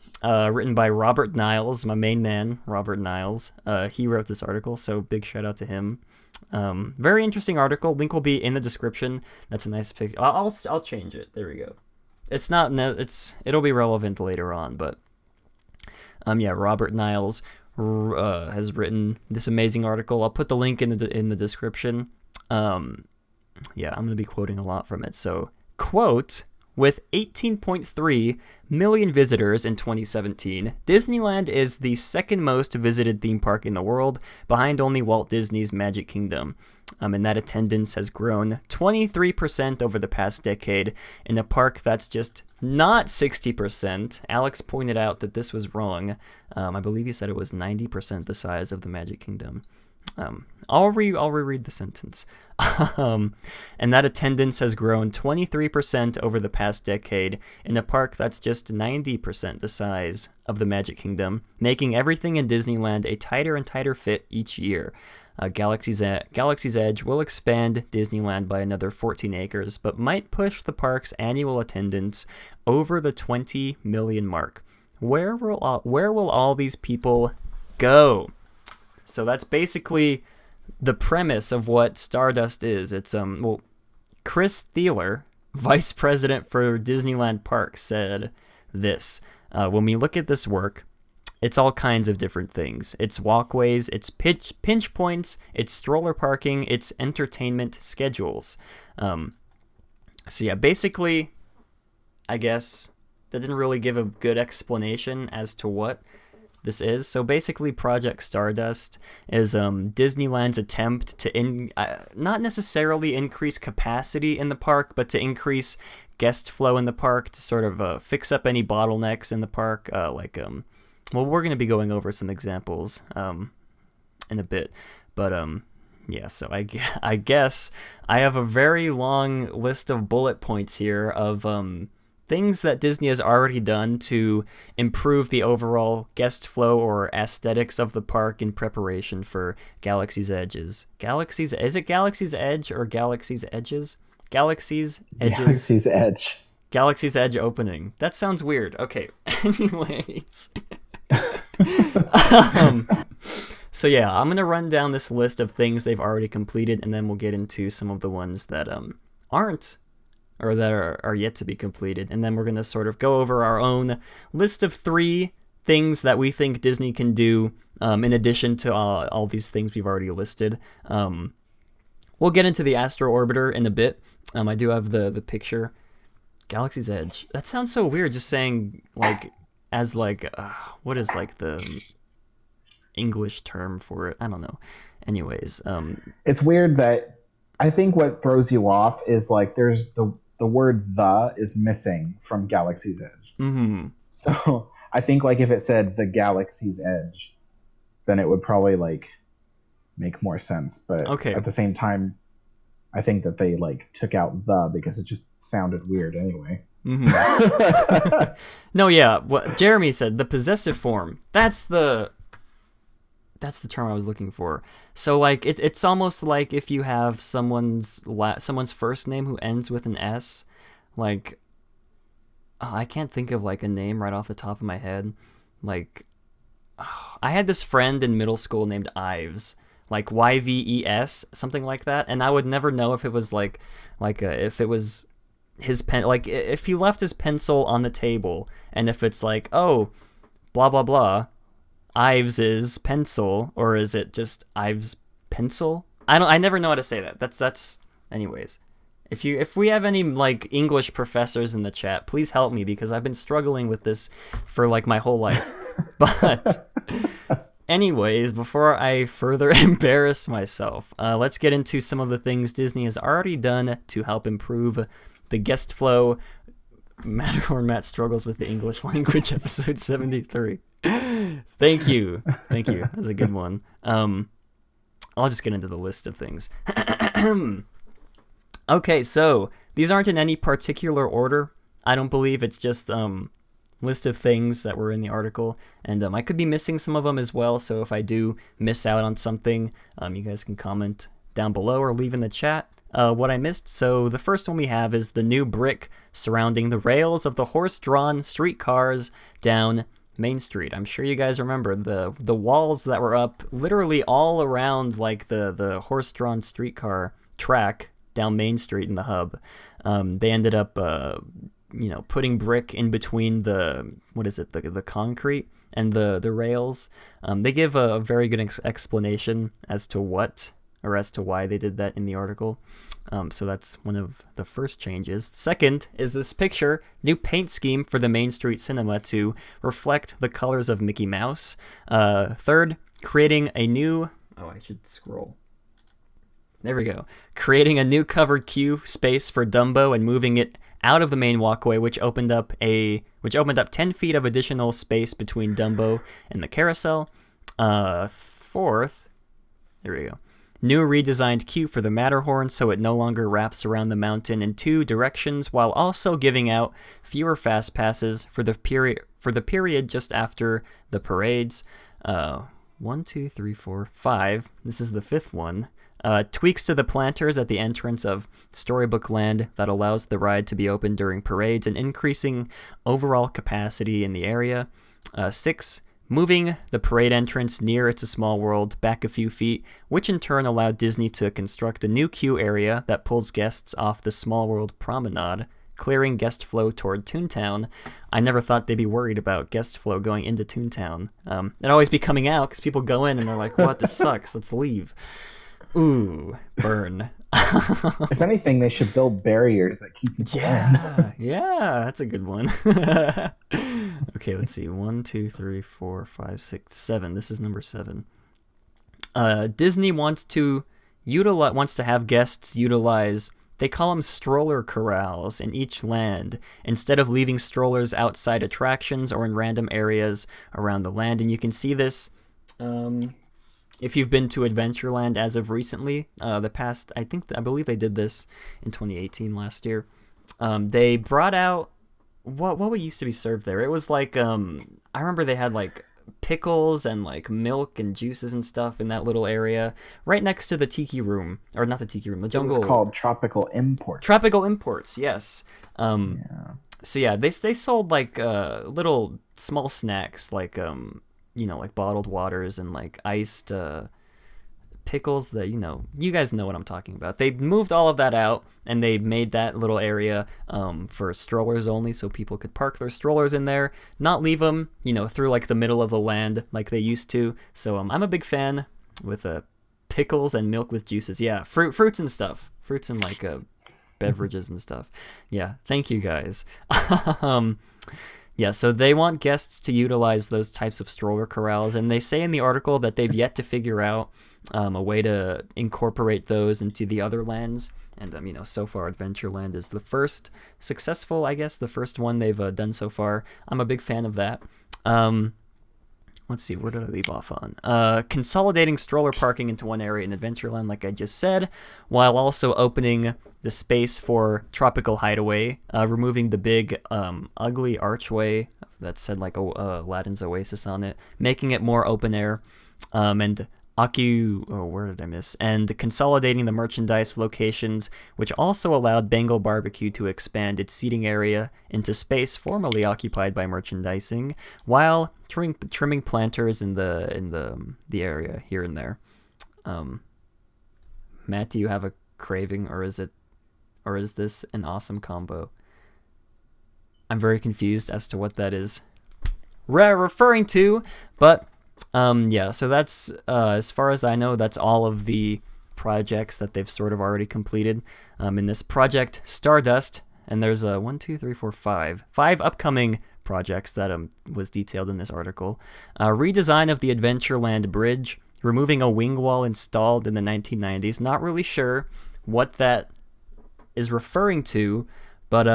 written by Robert Niles, my main man, Robert Niles. He wrote this article, so big shout out to him. Very interesting article. Link will be in the description. That's a nice picture. I'll change it. There we go. It'll be relevant later on, but yeah, Robert Niles has written this amazing article. I'll put the link in the description. Yeah, I'm going to be quoting a lot from it. So, quote, with 18.3 million visitors in 2017, Disneyland is the second most visited theme park in the world, behind only Walt Disney's Magic Kingdom. And that attendance has grown 23% over the past decade in a park that's just not 60%. Alex pointed out that this was wrong. I believe he said it was 90% the size of the Magic Kingdom. I'll reread the sentence. And that attendance has grown 23% over the past decade in a park that's just 90% the size of the Magic Kingdom, making everything in Disneyland a tighter and tighter fit each year. Galaxy's Edge will expand Disneyland by another 14 acres, but might push the park's annual attendance over the 20 million mark. Where will all these people go? So that's basically the premise of what Stardust is. It's Chris Thieler, vice president for Disneyland Park, said this. When we look at this work, it's all kinds of different things. It's walkways, it's pinch points, it's stroller parking, it's entertainment schedules. So yeah, basically, I guess that didn't really give a good explanation as to what this is. So basically, Project Stardust is Disneyland's attempt to not necessarily increase capacity in the park, but to increase guest flow in the park, to sort of fix up any bottlenecks in the park. Well, we're going to be going over some examples in a bit, but yeah. So I guess I have a very long list of bullet points here of things that Disney has already done to improve the overall guest flow or aesthetics of the park in preparation for Galaxy's Edges. Is it Galaxy's Edge or Galaxy's Edges? Galaxy's Edges. Galaxy's Edge. Galaxy's Edge opening. That sounds weird. Okay. Anyways. So yeah, I'm going to run down this list of things they've already completed, and then we'll get into some of the ones that aren't, or that are yet to be completed. And then we're going to sort of go over our own list of 3 things that we think Disney can do in addition to all these things we've already listed. We'll get into the Astro Orbiter in a bit. I do have the picture. Galaxy's Edge. That sounds so weird, just saying, like, as, like, what is, like, the English term for it? I don't know. Anyways. It's weird that I think what throws you off is, like, there's the word "the" is missing from Galaxy's Edge. Mm-hmm. So I think, like, if it said the Galaxy's Edge, then it would probably, like, make more sense. But okay. At the same time, I think that they, like, took out "the" because it just sounded weird anyway. Mm-hmm. No, yeah. What Jeremy said, the possessive form. That's the term I was looking for. So, like, it's almost like if you have someone's first name who ends with an S. Like, I can't think of, like, a name right off the top of my head. Like, I had this friend in middle school named Ives. like YVES, something like that, and I would never know if it was if it was his pen, like if you left his pencil on the table, and if it's like, oh, blah blah blah, Ives' pencil, or is it just Ives' pencil? I never know how to say that. That's anyways. If we have any like English professors in the chat, please help me, because I've been struggling with this for like my whole life. But anyways, before I further embarrass myself, let's get into some of the things Disney has already done to help improve the guest flow. Matterhorn Matt struggles with the English language, episode 73. Thank you. That's a good one. I'll just get into the list of things. Okay, so these aren't in any particular order. I don't believe. It's just list of things that were in the article, and I could be missing some of them as well. So if I do miss out on something, you guys can comment down below or leave in the chat what I missed. So the first one we have is the new brick surrounding the rails of the horse-drawn streetcars down Main Street. I'm sure you guys remember the walls that were up literally all around like the horse-drawn streetcar track down Main Street in the hub. They ended up putting brick in between the concrete and the rails. They give a very good explanation as to why they did that in the article. So that's one of the first changes. Second is this picture, new paint scheme for the Main Street Cinema to reflect the colors of Mickey Mouse. Third, creating a new... Oh, I should scroll. There we go. Creating a new covered queue space for Dumbo and moving it out of the main walkway, which opened up 10 feet of additional space between Dumbo and the carousel. Fourth, there we go. New redesigned queue for the Matterhorn so it no longer wraps around the mountain in two directions, while also giving out fewer fast passes for the period just after the parades. 1, 2, 3, 4, 5. This is the fifth one. Tweaks to the planters at the entrance of Storybook Land that allows the ride to be open during parades and increasing overall capacity in the area. 6. Moving the parade entrance near It's a Small World back a few feet, which in turn allowed Disney to construct a new queue area that pulls guests off the Small World Promenade, clearing guest flow toward Toontown. I never thought they'd be worried about guest flow going into Toontown. It'd always be coming out because people go in and they're like, what, this sucks, let's leave. Ooh, burn. If anything, they should build barriers that keep people in. Yeah, that's a good one. Okay, let's see. 1, 2, 3, 4, 5, 6, 7. This is number 7. Disney wants to have guests utilize, they call them stroller corrals in each land, instead of leaving strollers outside attractions or in random areas around the land. And you can see this if you've been to Adventureland as of recently. I believe they did this in 2018, last year. They brought out what used to be served there. It was like I remember they had like pickles and like milk and juices and stuff in that little area right next to the tiki room, or not the tiki room, the jungle. It was called Tropical Imports. Tropical Imports, yes. Yeah. So yeah, they sold like little small snacks like like bottled waters and like iced pickles that, you guys know what I'm talking about. They moved all of that out and they made that little area for strollers only, so people could park their strollers in there, not leave them, through like the middle of the land like they used to. So I'm a big fan with pickles and milk with juices. Yeah, fruits and stuff. Fruits and like beverages and stuff. Yeah, thank you guys. Yeah, so they want guests to utilize those types of stroller corrals, and they say in the article that they've yet to figure out a way to incorporate those into the other lands. And, so far Adventureland is the first successful, I guess, the first one they've done so far. I'm a big fan of that. Let's see, where did I leave off on? Consolidating stroller parking into one area in Adventureland, like I just said, while also opening the space for Tropical Hideaway, removing the big ugly archway that said like Aladdin's Oasis on it, making it more open air, and and consolidating the merchandise locations, which also allowed Bengal Barbecue to expand its seating area into space formerly occupied by merchandising, while trimming planters in the area here and there. Matt, do you have a craving, or is this an awesome combo? I'm very confused as to what that is referring to, but yeah, so that's as far as I know, that's all of the projects that they've sort of already completed in this Project Stardust. And there's a 5 upcoming projects that was detailed in this article. Redesign of the Adventureland Bridge, removing a wing wall installed in the 1990s. Not really sure what that is referring to, but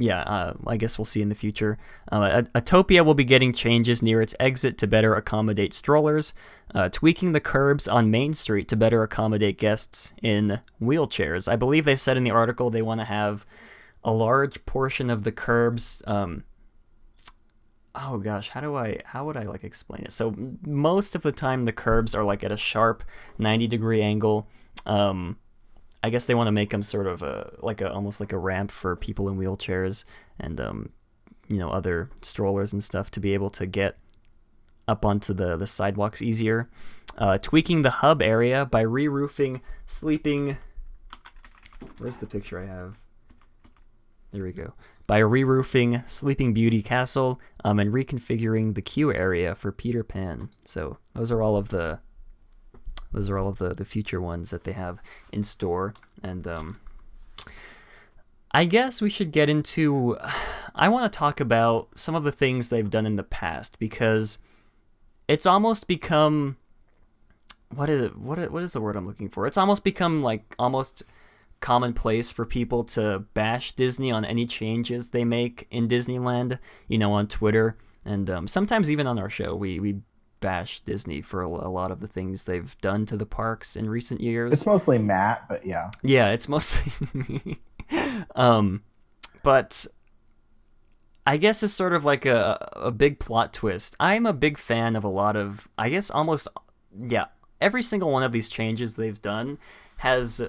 yeah, I guess we'll see in the future. Atopia will be getting changes near its exit to better accommodate strollers, tweaking the curbs on Main Street to better accommodate guests in wheelchairs. I believe they said in the article they want to have a large portion of the curbs. Oh gosh, how would I like explain it? So most of the time the curbs are like at a sharp 90-degree angle. I guess they want to make them sort of almost like a ramp for people in wheelchairs and other strollers and stuff to be able to get up onto the sidewalks easier. Tweaking the hub area by re-roofing sleeping. Where's the picture I have? There we go. By re-roofing Sleeping Beauty Castle and reconfiguring the queue area for Peter Pan. So those are all of the future ones that they have in store. And I guess we should get into... I want to talk about some of the things they've done in the past, because it's almost become... What is the word I'm looking for? It's almost become like almost commonplace for people to bash Disney on any changes they make in Disneyland, on Twitter. And sometimes even on our show, we bash Disney for a lot of the things they've done to the parks in recent years. It's mostly Matt, but yeah. Yeah, it's mostly me. But I guess it's sort of like a big plot twist. I'm a big fan of a lot of, I guess every single one of these changes they've done has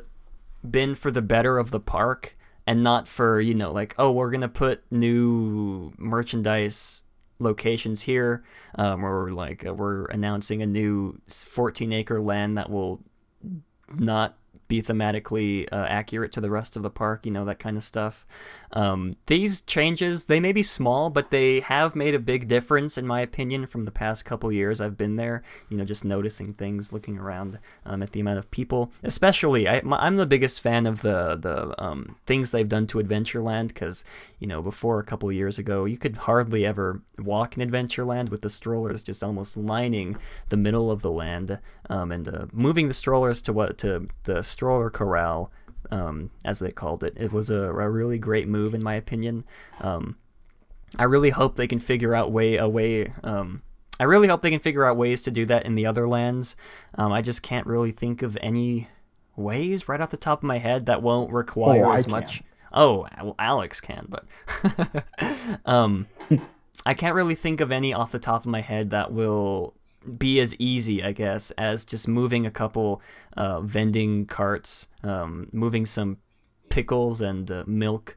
been for the better of the park and not for, we're going to put new merchandise locations here, or we're announcing a new 14-acre land that will not be thematically accurate to the rest of the park, that kind of stuff. These changes, they may be small, but they have made a big difference, in my opinion, from the past couple years I've been there, just noticing things, looking around at the amount of people. Especially, I'm the biggest fan of the things they've done to Adventureland, because, before a couple years ago, you could hardly ever walk in Adventureland with the strollers just almost lining the middle of the land, and moving the strollers to the stroller corral, as they called it. It was a really great move, in my opinion. I really hope they can figure out I really hope they can figure out ways to do that in the other lands. I just can't really think of any ways right off the top of my head that won't require as much. Oh, well, Alex can, but I can't really think of any off the top of my head that will be as easy, I guess, as just moving a couple vending carts, moving some pickles and milk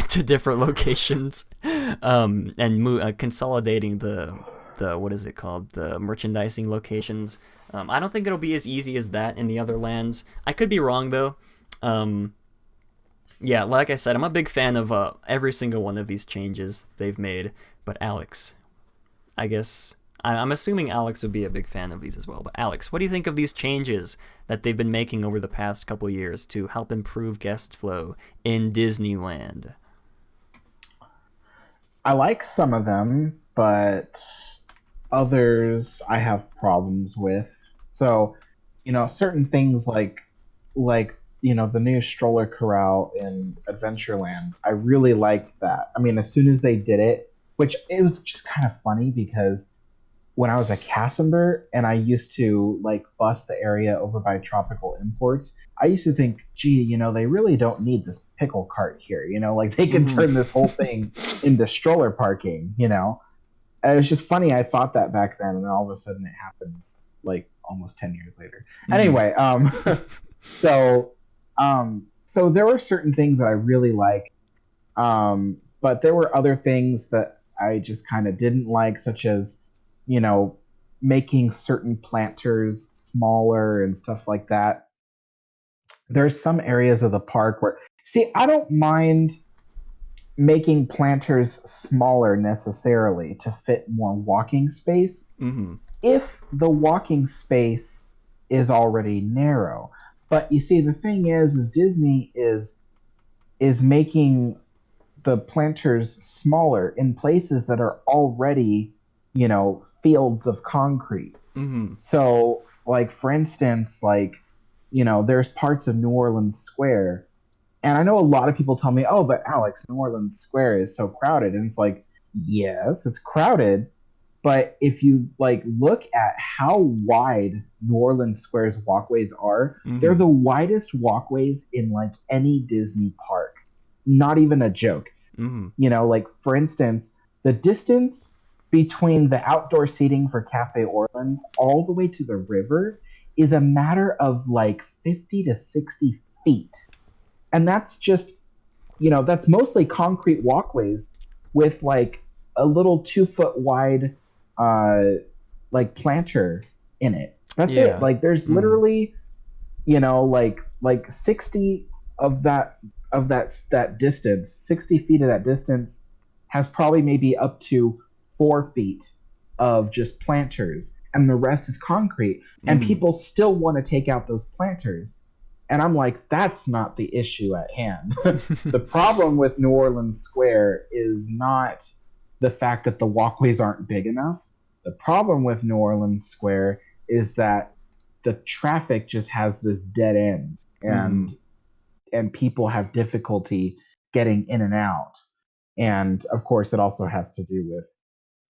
to different locations, and consolidating the what is it called, the merchandising locations. I don't think it'll be as easy as that in the other lands. I could be wrong though. Yeah, like I said, I'm a big fan of every single one of these changes they've made. But Alex, I guess I'm assuming Alex would be a big fan of these as well. But Alex, what do you think of these changes that they've been making over the past couple of years to help improve guest flow in Disneyland? I like some of them, but others I have problems with. So, certain things like the new stroller corral in Adventureland, I really liked that. I mean, as soon as they did it, which it was just kind of funny because when I was a cast member and I used to bus the area over by Tropical Imports, I used to think, gee, they really don't need this pickle cart here. They can turn this whole thing into stroller parking, And it was just funny. I thought that back then, and then all of a sudden it happens almost 10 years later. Anyway, so there were certain things that I really liked, but there were other things that I just kind of didn't like, such as, making certain planters smaller and stuff like that. There's some areas of the park where, see, I don't mind making planters smaller necessarily to fit more walking space Mm-hmm. if the walking space is already narrow. But you see, the thing is Disney is making the planters smaller in places that are already, fields of concrete. Mm-hmm. So, like, for instance, there's parts of New Orleans Square, and I know a lot of people tell me, oh, but Alex, New Orleans Square is so crowded. And it's like, yes, it's crowded, but if you look at how wide New Orleans Square's walkways are, they're the widest walkways in any Disney park. Not even a joke. Mm-hmm. For instance, the distance between the outdoor seating for Cafe Orleans all the way to the river is a matter of 50 to 60 feet. And that's just, that's mostly concrete walkways with a little 2 foot wide planter in it. That's Yeah. it. There's literally, 60 of that distance, 60 feet of that distance has probably maybe up to 4 feet of just planters, and the rest is concrete. And people still want to take out those planters. And I'm like, that's not the issue at hand. The problem with New Orleans Square is not the fact that the walkways aren't big enough. The problem with New Orleans Square is that the traffic just has this dead end, and people have difficulty getting in and out. And of course, it also has to do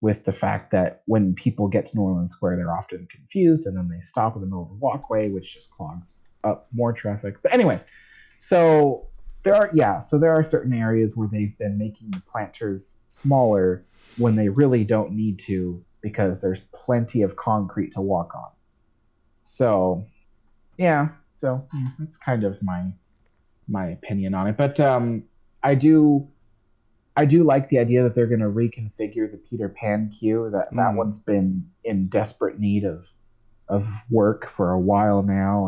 with the fact that when people get to New Orleans Square, they're often confused, and then they stop in the middle of the walkway, which just clogs up more traffic. But anyway, so there are certain areas where they've been making the planters smaller when they really don't need to, because there's plenty of concrete to walk on. So that's kind of my opinion on it. But I do like the idea that they're going to reconfigure the Peter Pan queue. That one's been in desperate need of work for a while now,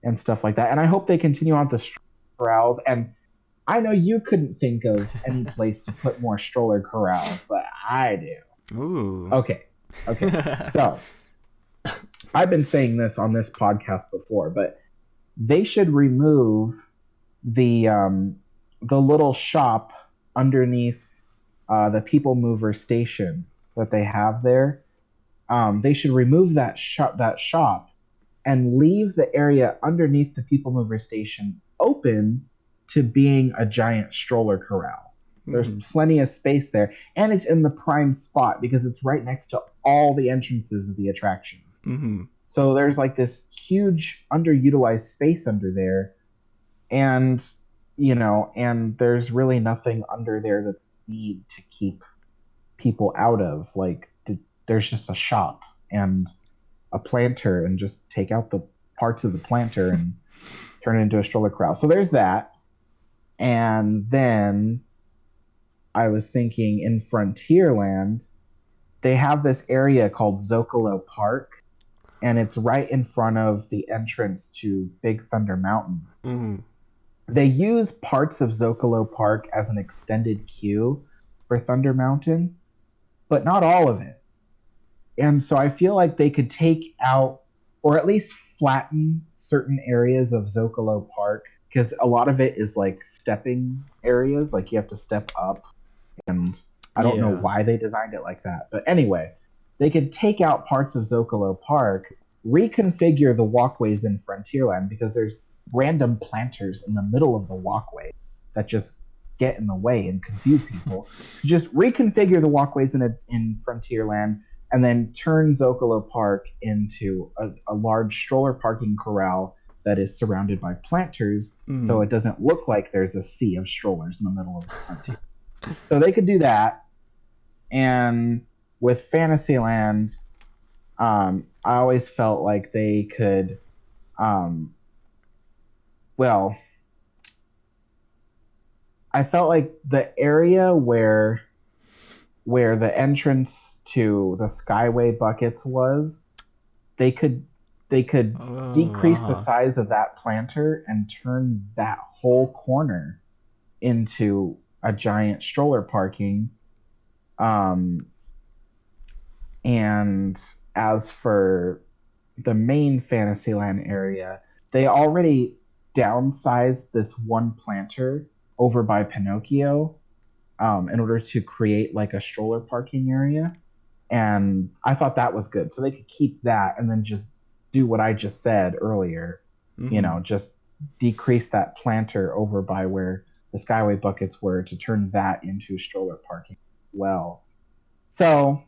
and stuff like that. And I hope they continue on the corrals. And I know you couldn't think of any place to put more stroller corrals, but I do. Ooh. Okay. So I've been saying this on this podcast before, but they should remove the little shop underneath the People Mover station that they have there. They should remove that shop and leave the area underneath the People Mover station open to being a giant stroller corral. There's plenty of space there, and it's in the prime spot because it's right next to all the entrances of the attractions. So there's this huge underutilized space under there, and there's really nothing under there that they need to keep people out of. There's just a shop and a planter, and just take out the parts of the planter and turn it into a stroller corral. So there's that. And then I was thinking, in Frontierland, they have this area called Zocalo Park, and it's right in front of the entrance to Big Thunder Mountain. They use parts of Zocalo Park as an extended queue for Thunder Mountain, but not all of it. And so I feel like they could take out, or at least flatten, certain areas of Zocalo Park, because a lot of it is stepping areas, you have to step up, and I don't know why they designed it like that. But anyway, they could take out parts of Zocalo Park, reconfigure the walkways in Frontierland, because there's random planters in the middle of the walkway that just get in the way and confuse people. So just reconfigure the walkways in Frontierland, and then turn Zocalo Park into a large stroller parking corral that is surrounded by planters, so it doesn't look like there's a sea of strollers in the middle of the frontier. So they could do that. And with Fantasyland, I always felt like they could, I felt like the area where where the entrance to the Skyway buckets was, they could decrease the size of that planter and turn that whole corner into a giant stroller parking. And as for the main Fantasyland area, they already downsized this one planter over by Pinocchio in order to create like a stroller parking area. And I thought that was good. So they could keep that and then just do what I just said earlier, just decrease that planter over by where the Skyway buckets were to turn that into stroller parking well. So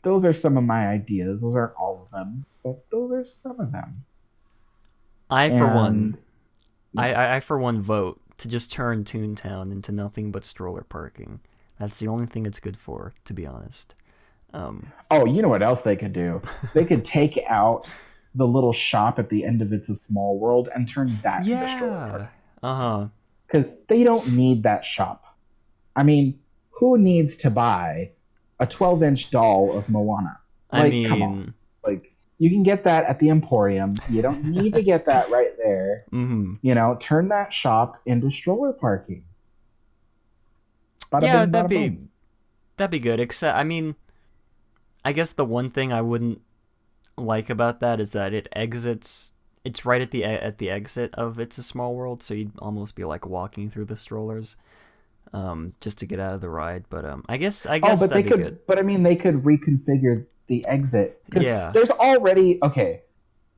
those are some of my ideas. Those aren't all of them, but those are some of them. I for one vote to just turn Toontown into nothing but stroller parking. That's the only thing it's good for, to be honest. Oh, you know what else they could do? They could take out the little shop at the end of It's a Small World and turn that into stroller parking. Because they don't need that shop. I mean, who needs to buy a 12-inch doll of Moana? Come on. Like, you can get that at the Emporium. You don't need to get that right there. Turn that shop into stroller parking. Yeah, that'd be good. Except, I mean, I guess the one thing I wouldn't like about that is that it's right at the exit of It's a Small World, so you'd almost be like walking through the strollers just to get out of the ride. But I guess but that'd they be could, good. But I mean, they could reconfigure the exit. Yeah. There's already okay.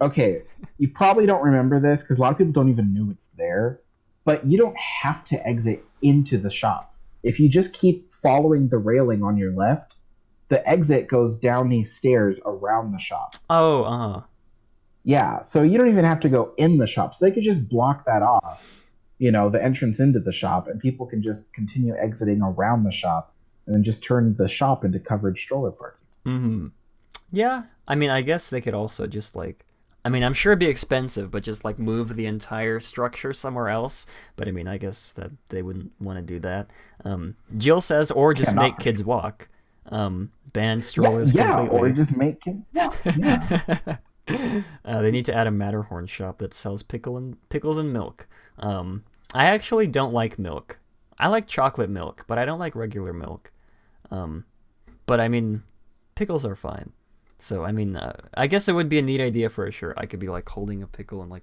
You probably don't remember this because a lot of people don't even know it's there. But you don't have to exit into the shop. If you just keep following the railing on your left, the exit goes down these stairs around the shop. Yeah, so you don't even have to go in the shop. So they could just block that off, the entrance into the shop, and people can just continue exiting around the shop and then just turn the shop into covered stroller parking. Yeah, I mean, I guess they could also just I'm sure it'd be expensive, but just move the entire structure somewhere else. But I mean, I guess that they wouldn't want to do that. Jill says, or just make kids walk. Ban strollers completely. Or just make kids walk. Yeah. They need to add a Matterhorn shop that sells pickles and milk. I actually don't like milk. I like chocolate milk, but I don't like regular milk. But I mean, pickles are fine. So I mean, I guess it would be a neat idea for a shirt. I could be holding a pickle and a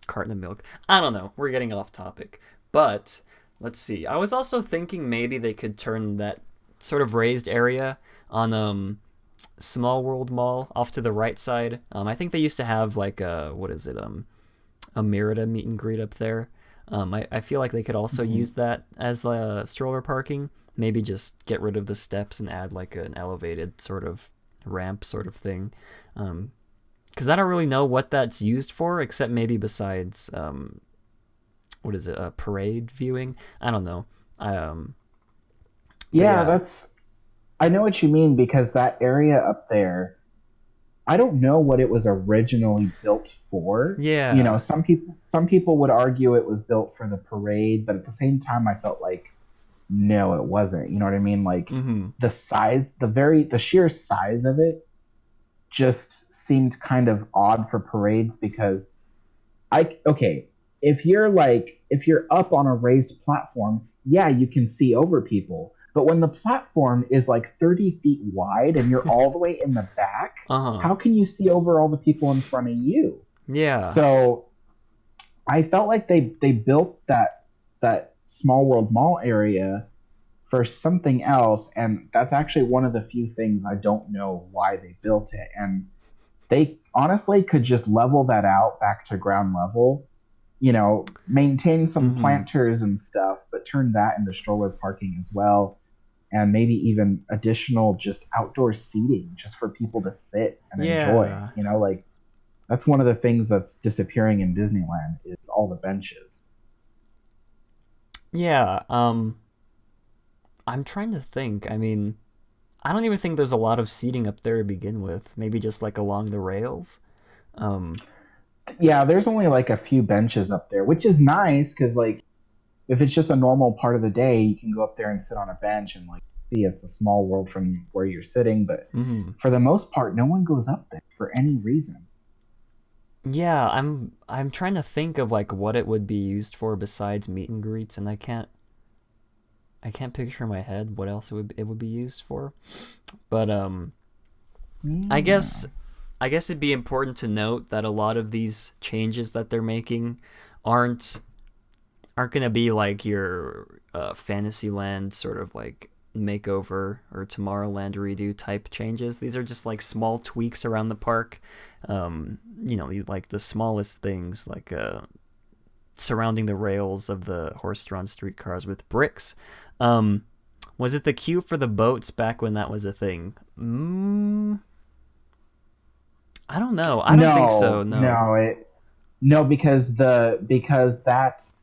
carton of milk. I don't know. We're getting off topic. But let's see. I was also thinking maybe they could turn that sort of raised area on Small World Mall off to the right side. I think they used to have a Merida meet and greet up there. I feel like they could also use that as stroller parking. Maybe just get rid of the steps and add an elevated sort of ramp sort of thing. Because I don't really know what that's used for, except maybe besides parade viewing. I don't know. I know what you mean, because that area up there, I don't know what it was originally built for. Yeah. Some people would argue it was built for the parade, but at the same time I felt no, it wasn't. You know what I mean? The size, the sheer size of it just seemed kind of odd for parades, because if you're up on a raised platform, yeah, you can see over people. But when the platform is 30 feet wide and you're all the way in the back, how can you see over all the people in front of you? Yeah. So I felt like they built that Small World Mall area for something else, and that's actually one of the few things I don't know why they built it. And they honestly could just level that out back to ground level, maintain some planters and stuff, but turn that into stroller parking as well. And maybe even additional just outdoor seating just for people to sit and enjoy. That's one of the things that's disappearing in Disneyland is all the benches. Yeah. I'm trying to think. I mean, I don't even think there's a lot of seating up there to begin with. Maybe just along the rails. Yeah, there's only a few benches up there, which is nice because if it's just a normal part of the day, you can go up there and sit on a bench and see it's a small world from where you're sitting, but Mm-hmm. for the most part, no one goes up there for any reason. Yeah, I'm trying to think of like what it would be used for besides meet and greets, and I can't picture in my head what else it would be used for. But I guess it'd be important to note that a lot of these changes that they're making aren't gonna be like your Fantasyland sort of like makeover or Tomorrowland redo type changes. These are just like small tweaks around the park. Like the smallest things, like surrounding the rails of the horse-drawn streetcars with bricks. Was it the queue for the boats back when that was a thing? I don't know. I don't think so. No, because that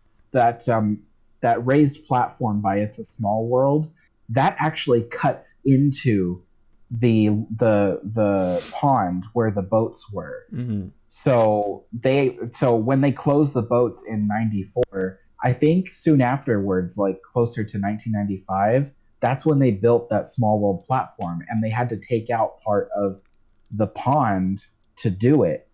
raised platform by It's a Small World, that actually cuts into the pond where the boats were. Mm-hmm. So when they closed the boats in '94, I think soon afterwards, like closer to 1995, that's when they built that Small World platform, and they had to take out part of the pond to do it.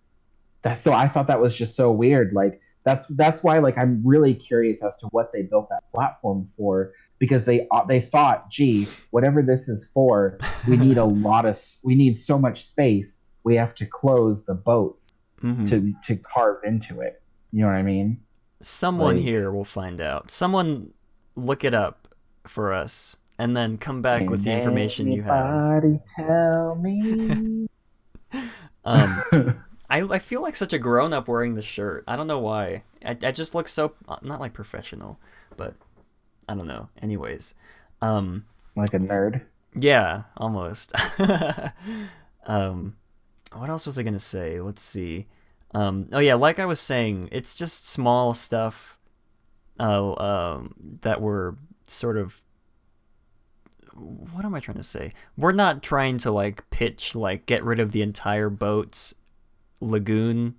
So I thought that was just so weird. Like that's why like I'm really curious as to what they built that platform for, because they thought, gee, whatever this is for, we need so much space, we have to close the boats to carve into it. You know what I mean? Someone here will find out. Someone look it up for us and then come back with the information you have. Anybody tell me? I feel like such a grown-up wearing this shirt. I don't know why. I just look so not like professional, but I don't know. Anyways, Like a nerd. yeah, almost. What else was I gonna say? Let's see. Oh yeah, like I was saying, it's just small stuff that were sort of, what am I trying to say? We're not trying to like pitch like get rid of the entire boats lagoon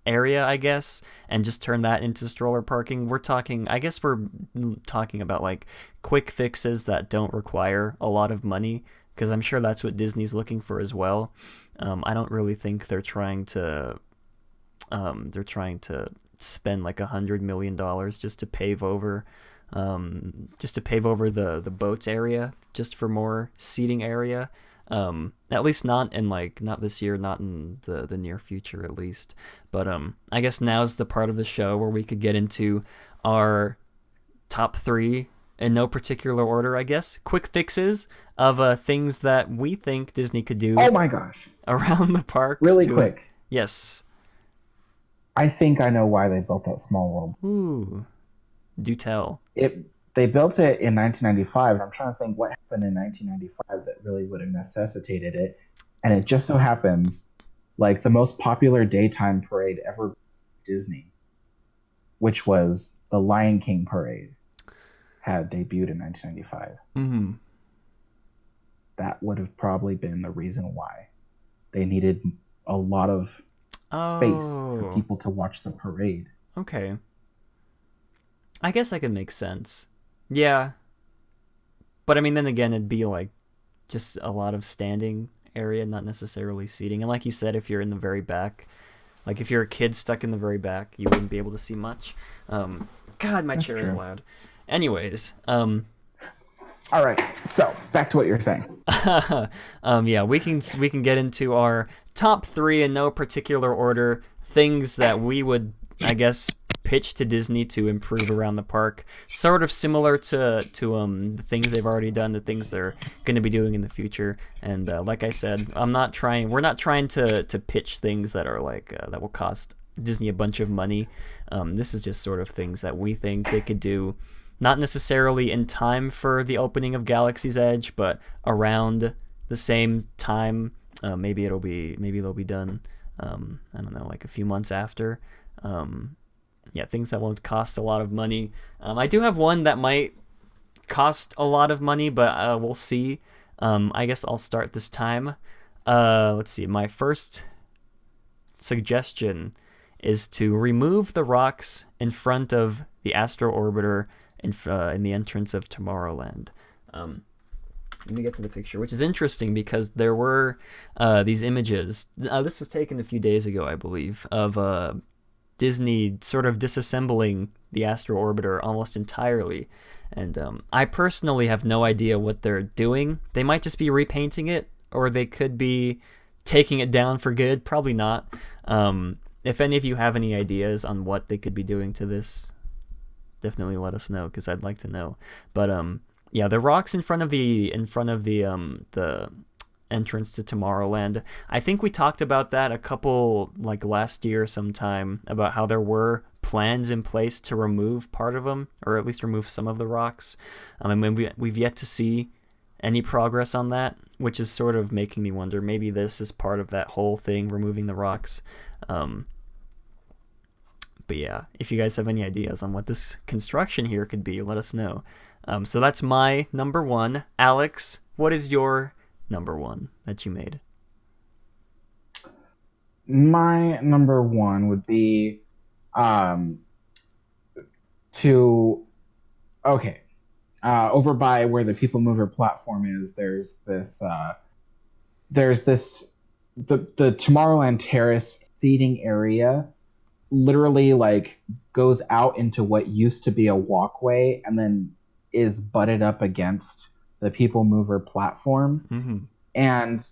area, I guess, and just turn that into stroller parking. We're talking about like quick fixes that don't require a lot of money, because I'm sure that's what Disney's looking for as well. I don't really think they're trying to spend like $100 million just to pave over the boats area, just for more seating area. At least not this year, not in the near future at least. But I guess now's the part of the show where we could get into our top 3 in no particular order, I guess. Quick fixes of things that we think Disney could do. Oh my gosh. Around the parks. Really quick. Yes. I think I know why they built that Small World. Ooh. Do tell. They built it in 1995, and I'm trying to think what happened in 1995 that really would have necessitated it. And it just so happens, like, the most popular daytime parade ever Disney, which was the Lion King parade, had debuted in 1995. Mm-hmm. That would have probably been the reason why they needed a lot of space for people to watch the parade. Okay. I guess that could make sense. Yeah. But I mean, then again, it'd be like just a lot of standing area, not necessarily seating. And like you said, if you're in the very back, like if you're a kid stuck in the very back, you wouldn't be able to see much. God, my chair is loud. Anyways, all right. So back to what you're saying. Yeah, we can get into our top 3 in no particular order, things that we would, I guess, pitch to Disney to improve around the park, sort of similar to the things they've already done, the things they're going to be doing in the future. And like I said, we're not trying to pitch things that are like that will cost Disney a bunch of money. This is just sort of things that we think they could do, not necessarily in time for the opening of Galaxy's Edge, but around the same time. Maybe they'll be done. I don't know, like a few months after. Yeah, things that won't cost a lot of money. I do have one that might cost a lot of money, but we'll see. I guess I'll start this time. Let's see. My first suggestion is to remove the rocks in front of the Astro Orbiter in the entrance of Tomorrowland. Let me get to the picture, which is interesting because there were these images. This was taken a few days ago, I believe, of Disney sort of disassembling the Astro Orbiter almost entirely. And I personally have no idea what they're doing. They might just be repainting it, or they could be taking it down for good. Probably not. If any of you have any ideas on what they could be doing to this, definitely let us know, because I'd like to know. But yeah, the rocks in front of the entrance to Tomorrowland. I think we talked about that a couple, like last year sometime, about how there were plans in place to remove part of them, or at least remove some of the rocks. I mean, we've yet to see any progress on that, which is sort of making me wonder, maybe this is part of that whole thing, removing the rocks. But yeah, if you guys have any ideas on what this construction here could be, let us know. So that's my number one. Alex, what is your number one that you made? My number one would be over by where the People Mover platform is, there's this the Tomorrowland Terrace seating area literally like goes out into what used to be a walkway and then is butted up against the People Mover platform. Mm-hmm. And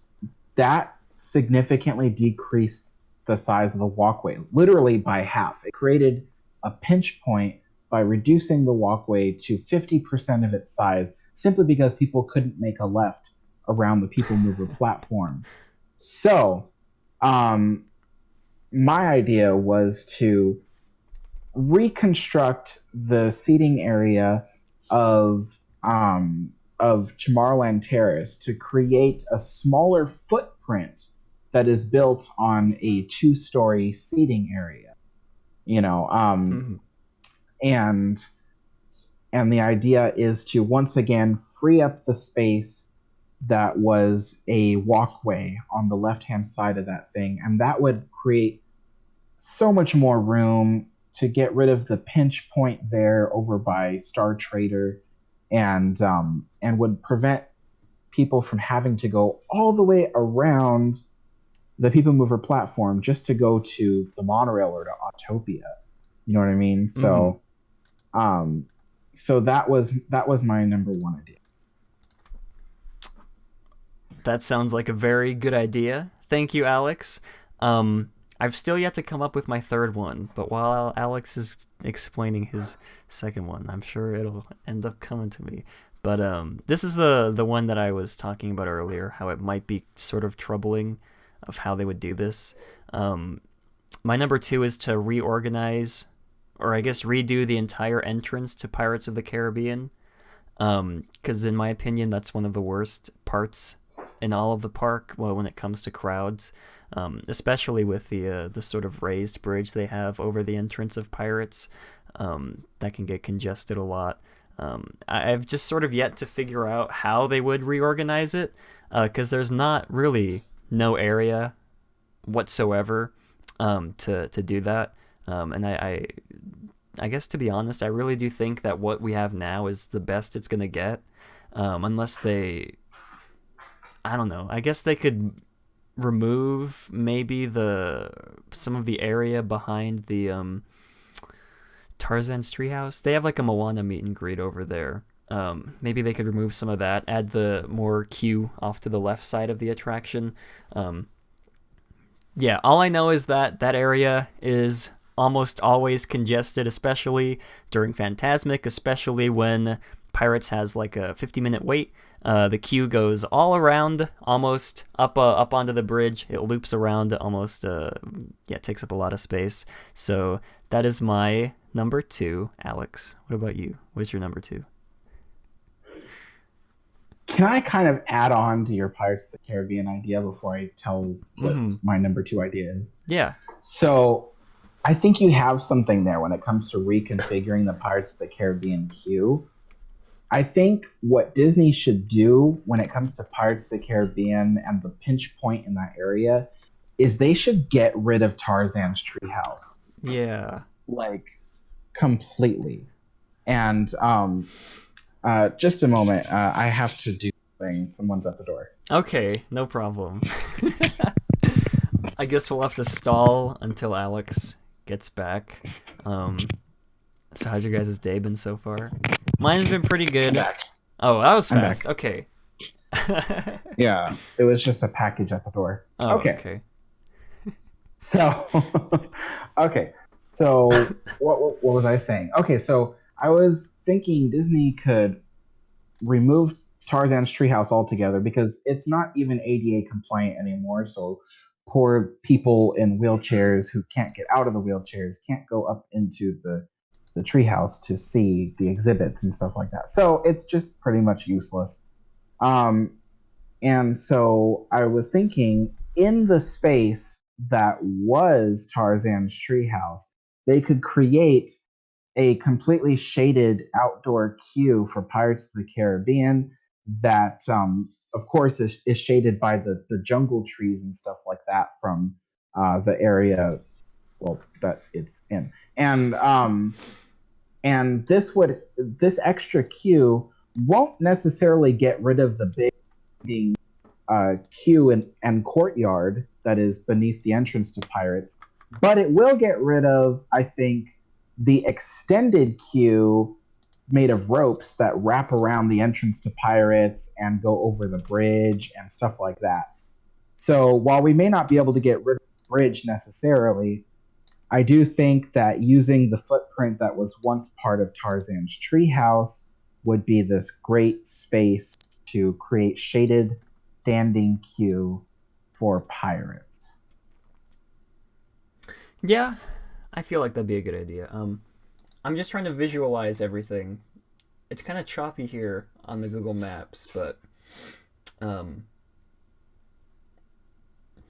that significantly decreased the size of the walkway, literally by half. It created a pinch point by reducing the walkway to 50% of its size, simply because people couldn't make a left around the People Mover platform. So, my idea was to reconstruct the seating area of Tomorrowland Terrace to create a smaller footprint that is built on a 2-story seating area. Mm-hmm. And the idea is to once again free up the space that was a walkway on the left-hand side of that thing, and that would create so much more room to get rid of the pinch point there over by Star Trader, and would prevent people from having to go all the way around the People Mover platform just to go to the monorail or to Autopia. You know what I mean? So, so that was my number one idea. That sounds like a very good idea. Thank you, Alex. I've still yet to come up with my third one, but while Alex is explaining his second one, I'm sure it'll end up coming to me. But this is the one that I was talking about earlier, how it might be sort of troubling of how they would do this. My number two is to reorganize, or I guess redo the entire entrance to Pirates of the Caribbean, because in my opinion, that's one of the worst parts in all of the park, well, when it comes to crowds. Especially with the sort of raised bridge they have over the entrance of Pirates, that can get congested a lot. I've just sort of yet to figure out how they would reorganize it, because there's not really no area whatsoever to do that. And I guess, to be honest, I really do think that what we have now is the best it's gonna get, unless they, I don't know, I guess they could remove maybe some of the area behind the Tarzan's treehouse. They have like a Moana meet and greet over there. Maybe they could remove some of that, add the more queue off to the left side of the attraction. Yeah, all I know is that area is almost always congested, especially during Fantasmic, especially when Pirates has like a 50-minute wait. The queue goes all around, almost up onto the bridge. It loops around almost, it takes up a lot of space. So that is my number two. Alex, what about you? What is your number two? Can I kind of add on to your Pirates of the Caribbean idea before I tell what my number two idea is? Yeah. So I think you have something there when it comes to reconfiguring the Pirates of the Caribbean queue. I think what Disney should do when it comes to Pirates of the Caribbean and the pinch point in that area is they should get rid of Tarzan's treehouse. Yeah. Like, completely. And just a moment. I have to do something. Someone's at the door. Okay, no problem. I guess we'll have to stall until Alex gets back. So how's your guys' day been so far? Mine's been pretty good. I'm back. Oh, that was I'm fast. back. Okay. Yeah, it was just a package at the door. Oh, okay. So, okay. So, what was I saying? Okay, so I was thinking Disney could remove Tarzan's treehouse altogether because it's not even ADA compliant anymore. So, poor people in wheelchairs who can't get out of the wheelchairs can't go up into the treehouse to see the exhibits and stuff like that. So, it's just pretty much useless. And so I was thinking, in the space that was Tarzan's treehouse, they could create a completely shaded outdoor queue for Pirates of the Caribbean that, of course, is shaded by the jungle trees and stuff like that from the area, well, that it's in. And this extra queue won't necessarily get rid of the big queue and courtyard that is beneath the entrance to Pirates, but it will get rid of, I think, the extended queue made of ropes that wrap around the entrance to Pirates and go over the bridge and stuff like that. So while we may not be able to get rid of the bridge necessarily, I do think that using the footprint that was once part of Tarzan's treehouse would be this great space to create shaded standing queue for Pirates. Yeah, I feel like that'd be a good idea. I'm just trying to visualize everything. It's kind of choppy here on the Google Maps, but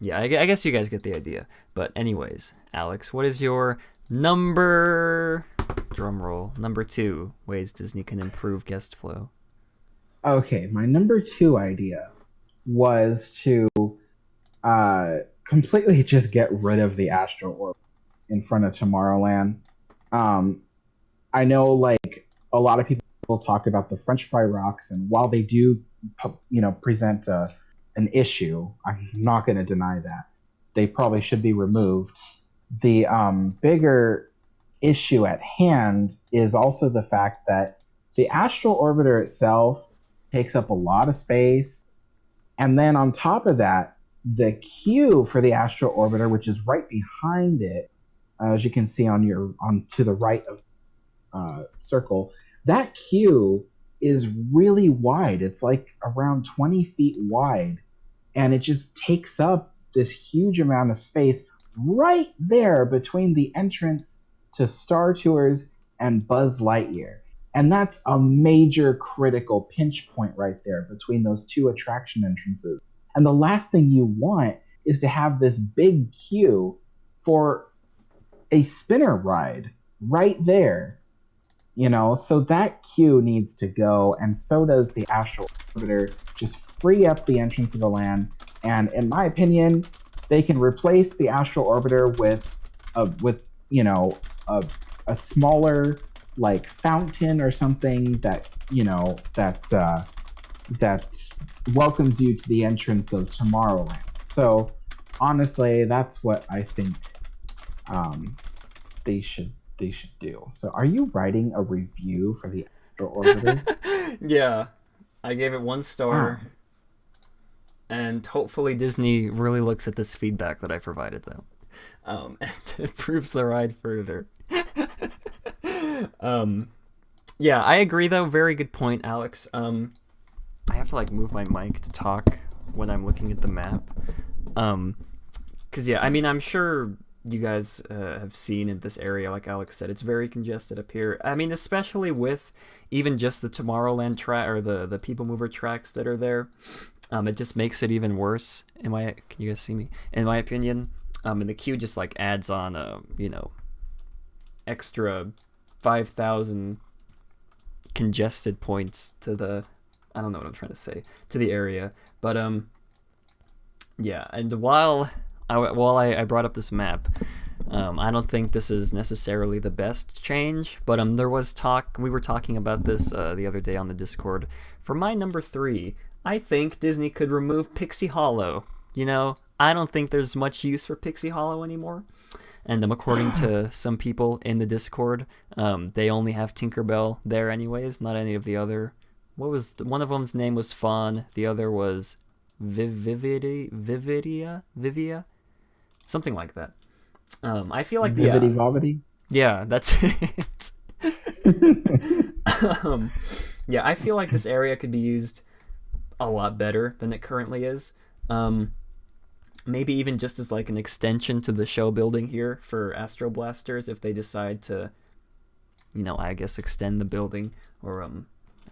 yeah, I guess you guys get the idea. But anyways, Alex, what is your number 2 ways Disney can improve guest flow? Okay, my number 2 idea was to completely just get rid of the Astro Orbit in front of Tomorrowland. I know, like, a lot of people talk about the French fry rocks, and while they do, present an issue, I'm not going to deny that. They probably should be removed. The bigger issue at hand is also the fact that the Astral Orbiter itself takes up a lot of space. And then on top of that, the queue for the Astral Orbiter, which is right behind it, as you can see on to the right of circle, that queue is really wide. It's like around 20 feet wide, and it just takes up this huge amount of space right there between the entrance to Star Tours and Buzz Lightyear. And that's a major critical pinch point right there between those two attraction entrances. And the last thing you want is to have this big queue for a spinner ride right there. So that queue needs to go, and so does the Astral Orbiter. Just free up the entrance of the land, and in my opinion, they can replace the Astral Orbiter with a smaller, like, fountain or something that that welcomes you to the entrance of Tomorrowland. So honestly, that's what I think they should do. So are you writing a review for the Astral Orbiter? Yeah, I gave it 1 star. Oh. And hopefully Disney really looks at this feedback that I provided them, and improves the ride further. Yeah, I agree though. Very good point, Alex. I have to move my mic to talk when I'm looking at the map. 'Cause yeah, I mean, I'm sure you guys have seen in this area, like Alex said, it's very congested up here. I mean, especially with even just the Tomorrowland track or the People Mover tracks that are there. It just makes it even worse. Can you guys see me? In my opinion, and the queue just adds on extra 5,000 congested points to the, I don't know what I'm trying to say, to the area. But yeah, and while I brought up this map, I don't think this is necessarily the best change, but there was talk. We were talking about this the other day on the Discord. For my number 3, I think Disney could remove Pixie Hollow. You know, I don't think there's much use for Pixie Hollow anymore. And according to some people in the Discord, they only have Tinkerbell there anyways, not any of the other. One of them's name was Fawn, the other was Vivia, something like that. I feel like Vivity. Yeah, that's it. Yeah, I feel like this area could be used a lot better than it currently is. Maybe even just as like an extension to the show building here for Astro Blasters if they decide to, I guess extend the building, or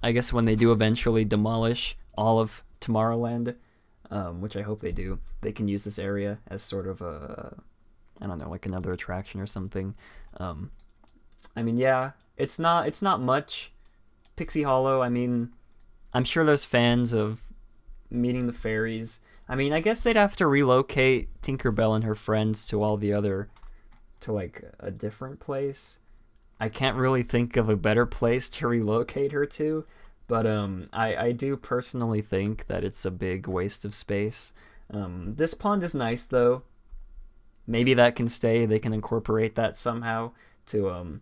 I guess when they do eventually demolish all of Tomorrowland, which I hope they do, they can use this area as sort of I don't know, like another attraction or something. I mean, yeah, it's not much. Pixie Hollow, I mean, I'm sure there's fans of meeting the fairies. I mean, I guess they'd have to relocate Tinkerbell and her friends to like a different place. I can't really think of a better place to relocate her to, but I do personally think that it's a big waste of space. This pond is nice though. Maybe that can stay. They can incorporate that somehow to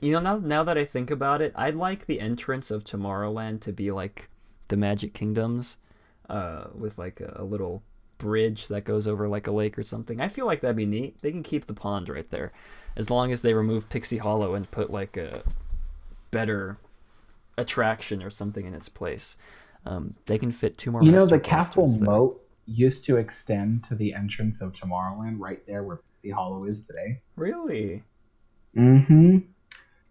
now that I think about it, I'd like the entrance of Tomorrowland to be like the Magic Kingdoms, with like a little bridge that goes over like a lake or something. I feel like that'd be neat. They can keep the pond right there, as long as they remove Pixie Hollow and put like a better attraction or something in its place. They can fit 2 more. The castle moat used to extend to the entrance of Tomorrowland, right there where Pixie Hollow is today. Really? Mm-hmm.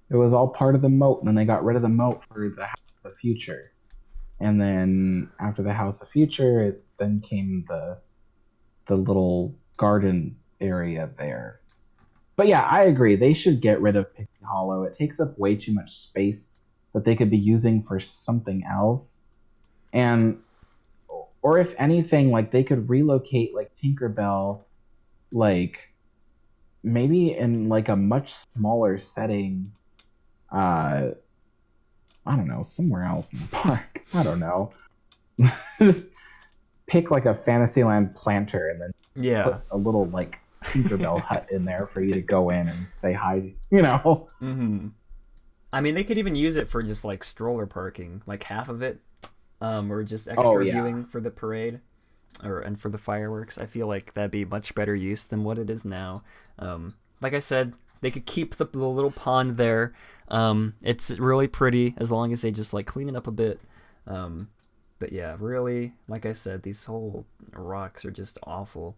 It was all part of the moat, and then they got rid of the moat for the House of the Future. And then after the House of Future, it then came the little garden area there. But yeah, I agree. They should get rid of Pixie Hollow. It takes up way too much space that they could be using for something else. Or if anything, like they could relocate like Tinkerbell, like maybe in like a much smaller setting. I don't know, somewhere else in the park. I don't know. Just pick like a Fantasyland planter and then put a little like Tinkerbell hut in there for you to go in and say hi, Mm-hmm. I mean, they could even use it for just like stroller parking, like half of it, or just extra viewing for the parade, and for the fireworks. I feel like that'd be much better use than what it is now. Like I said, they could keep the little pond there. It's really pretty as long as they just like clean it up a bit. But yeah, really, like I said, these whole rocks are just awful.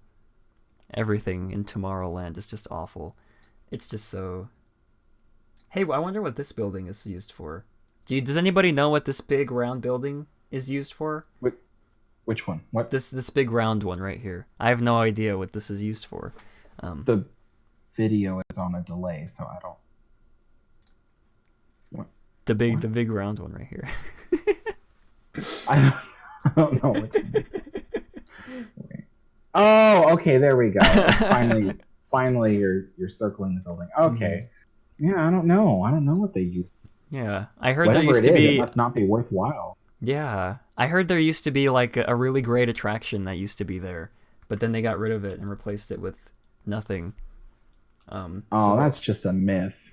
Everything in Tomorrowland is just awful. It's just so... Hey, I wonder what this building is used for. Does anybody know what this big round building is used for? Which one? What? This big round one right here. I have no idea what this is used for. The video is on a delay, so I don't... What? The big round one right here. I don't know what you mean. Wait. Oh, okay, there we go. Finally you're circling the building. Okay. Yeah, I don't know what they use. Yeah, I heard Whatever there used to be... it must not be worthwhile. Yeah, I heard there used to be like a really great attraction that used to be there, but then they got rid of it and replaced it with nothing. That's just a myth.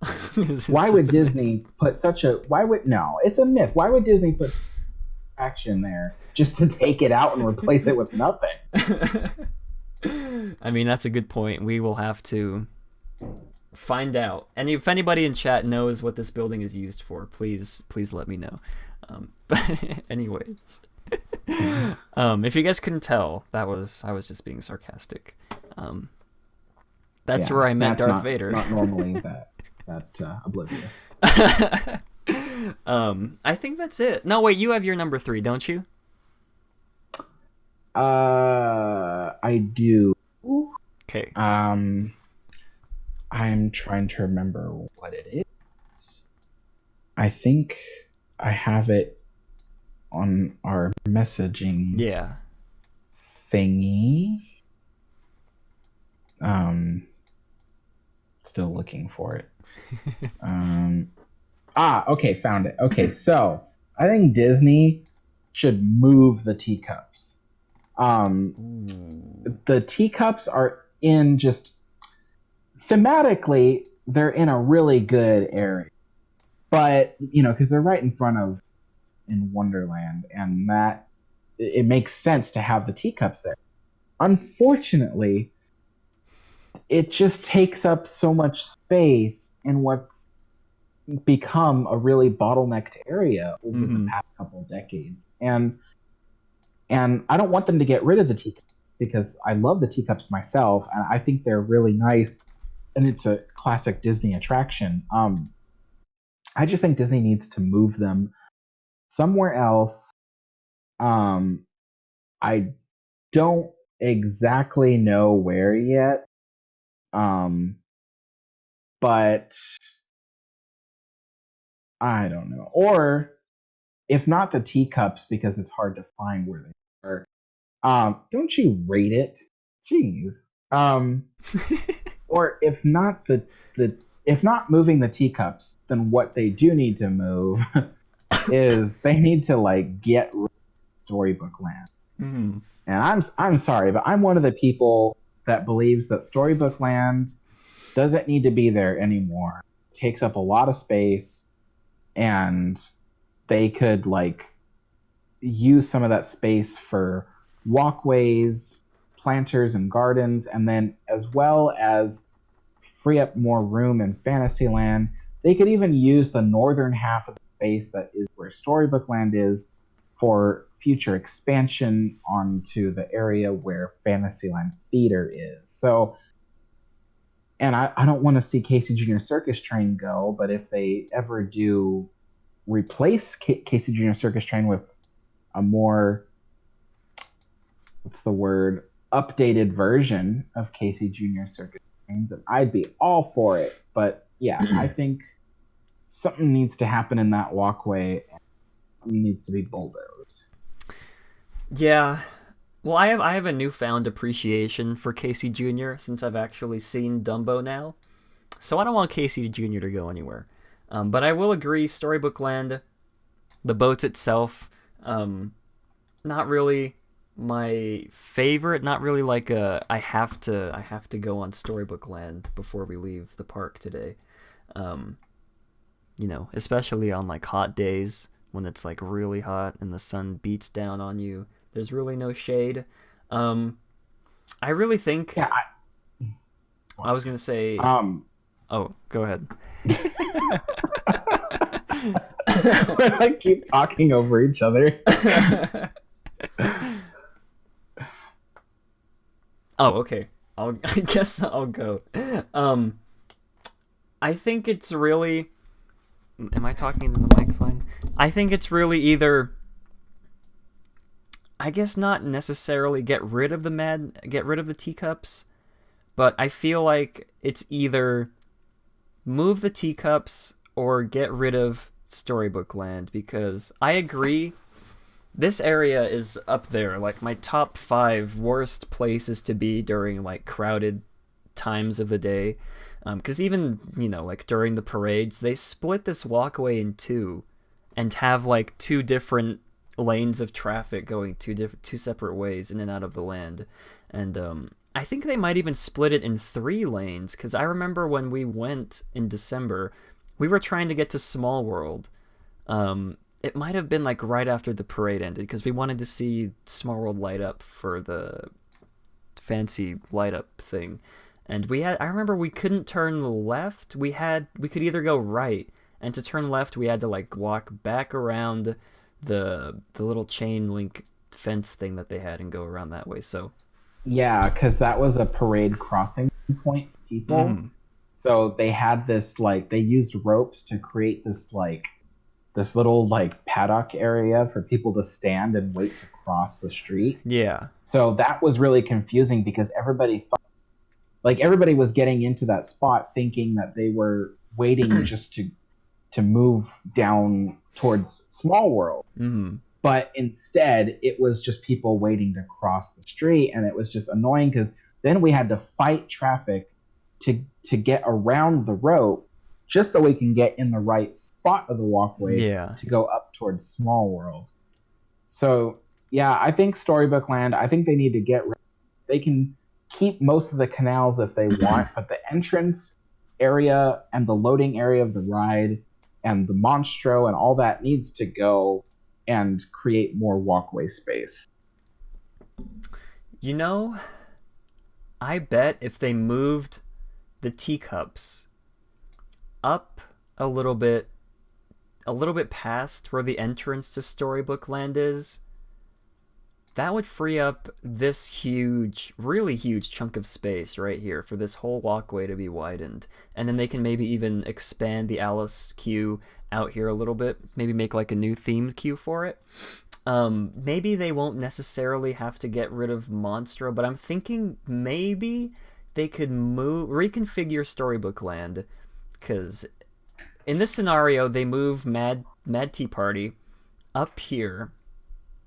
Why would Disney put such a... No, it's a myth. Why would Disney put action there just to take it out and replace it with nothing? I mean, that's a good point. We will have to find out. And if anybody in chat knows what this building is used for, please let me know. But anyways, if you guys couldn't tell, I was just being sarcastic. That's where I meant Darth Vader. Not normally that oblivious. I think that's it. No, wait, you have your number 3, don't you? I do. Okay. I'm trying to remember what it is. I think I have it on our messaging thingy. Still looking for it. Okay, found it. Okay, so I think Disney should move the teacups. The teacups are in just thematically, they're in a really good area, but because they're right in front of in Wonderland, and that it makes sense to have the teacups there. Unfortunately, it just takes up so much space in what's become a really bottlenecked area over the past couple of decades. And I don't want them to get rid of the teacups because I love the teacups myself, and I think they're really nice, and it's a classic Disney attraction. I just think Disney needs to move them somewhere else. I don't exactly know where yet. But I don't know. Or if not the teacups, because it's hard to find where they are. Don't you rate it? Jeez. Or if not if not moving the teacups, then what they do need to move is they need to get rid of Storybook Land. And I'm sorry, but I'm one of the people that believes that Storybook Land doesn't need to be there anymore. It takes up a lot of space, and they could use some of that space for walkways, planters, and gardens, and then as well as free up more room in Fantasyland. They could even use the northern half of the space that is where Storybook Land is for future expansion onto the area where Fantasyland Theater is. So, and I don't want to see Casey Jr. Circus Train go, but if they ever do replace Casey Jr. Circus Train with a more, updated version of Casey Jr. Circus Train, then I'd be all for it. But yeah, I think something needs to happen in that walkway, and something needs to be bulldozed. Yeah. Well, I have a newfound appreciation for Casey Jr. since I've actually seen Dumbo now. So I don't want Casey Jr. to go anywhere. But I will agree, Storybook Land, the boats itself, not really my favorite. Not really I have to go on Storybook Land before we leave the park today. Especially on hot days when it's really hot and the sun beats down on you. There's really no shade. I really think. Yeah. I was gonna say. Oh, go ahead. We keep talking over each other. Oh, okay. I guess I'll go. I think it's really. Am I talking into the mic fine? I think it's really either. I guess not necessarily get rid of the teacups, but I feel like it's either move the teacups or get rid of Storybook Land, because I agree, this area is up there, my top 5 worst places to be during crowded times of the day, because even during the parades they split this walkway in two and have 2 different lanes of traffic going 2 separate ways in and out of the land. And I think they might even split it in 3 lanes, because I remember when we went in December, we were trying to get to Small World. It might have been right after the parade ended, because we wanted to see Small World light up for the fancy light up thing. And I remember we couldn't turn left. We could either go right, and to turn left we had to walk back around the little chain link fence thing that they had and go around that way. So yeah, because that was a parade crossing point for people. So they had this they used ropes to create this this little paddock area for people to stand and wait to cross the street. Yeah. So that was really confusing, because everybody was getting into that spot thinking that they were waiting just to move down towards Small World. But instead it was just people waiting to cross the street, and it was just annoying, because then we had to fight traffic to get around the rope, just so we can get in the right spot of the walkway to go up towards Small World. So yeah, I think Storybook Land, I think they need to they can keep most of the canals if they want, but the entrance area and the loading area of the ride and the Monstro and all that needs to go and create more walkway space. You know, I bet if they moved the teacups up a little bit past where the entrance to Storybook Land is, that would free up this really huge chunk of space right here for this whole walkway to be widened. And then they can maybe even expand the Alice queue out here a little bit, maybe make like a new themed queue for it. Maybe they won't necessarily have to get rid of Monstro, but I'm thinking maybe they could reconfigure Storybook Land, because in this scenario they move Mad Tea Party up here,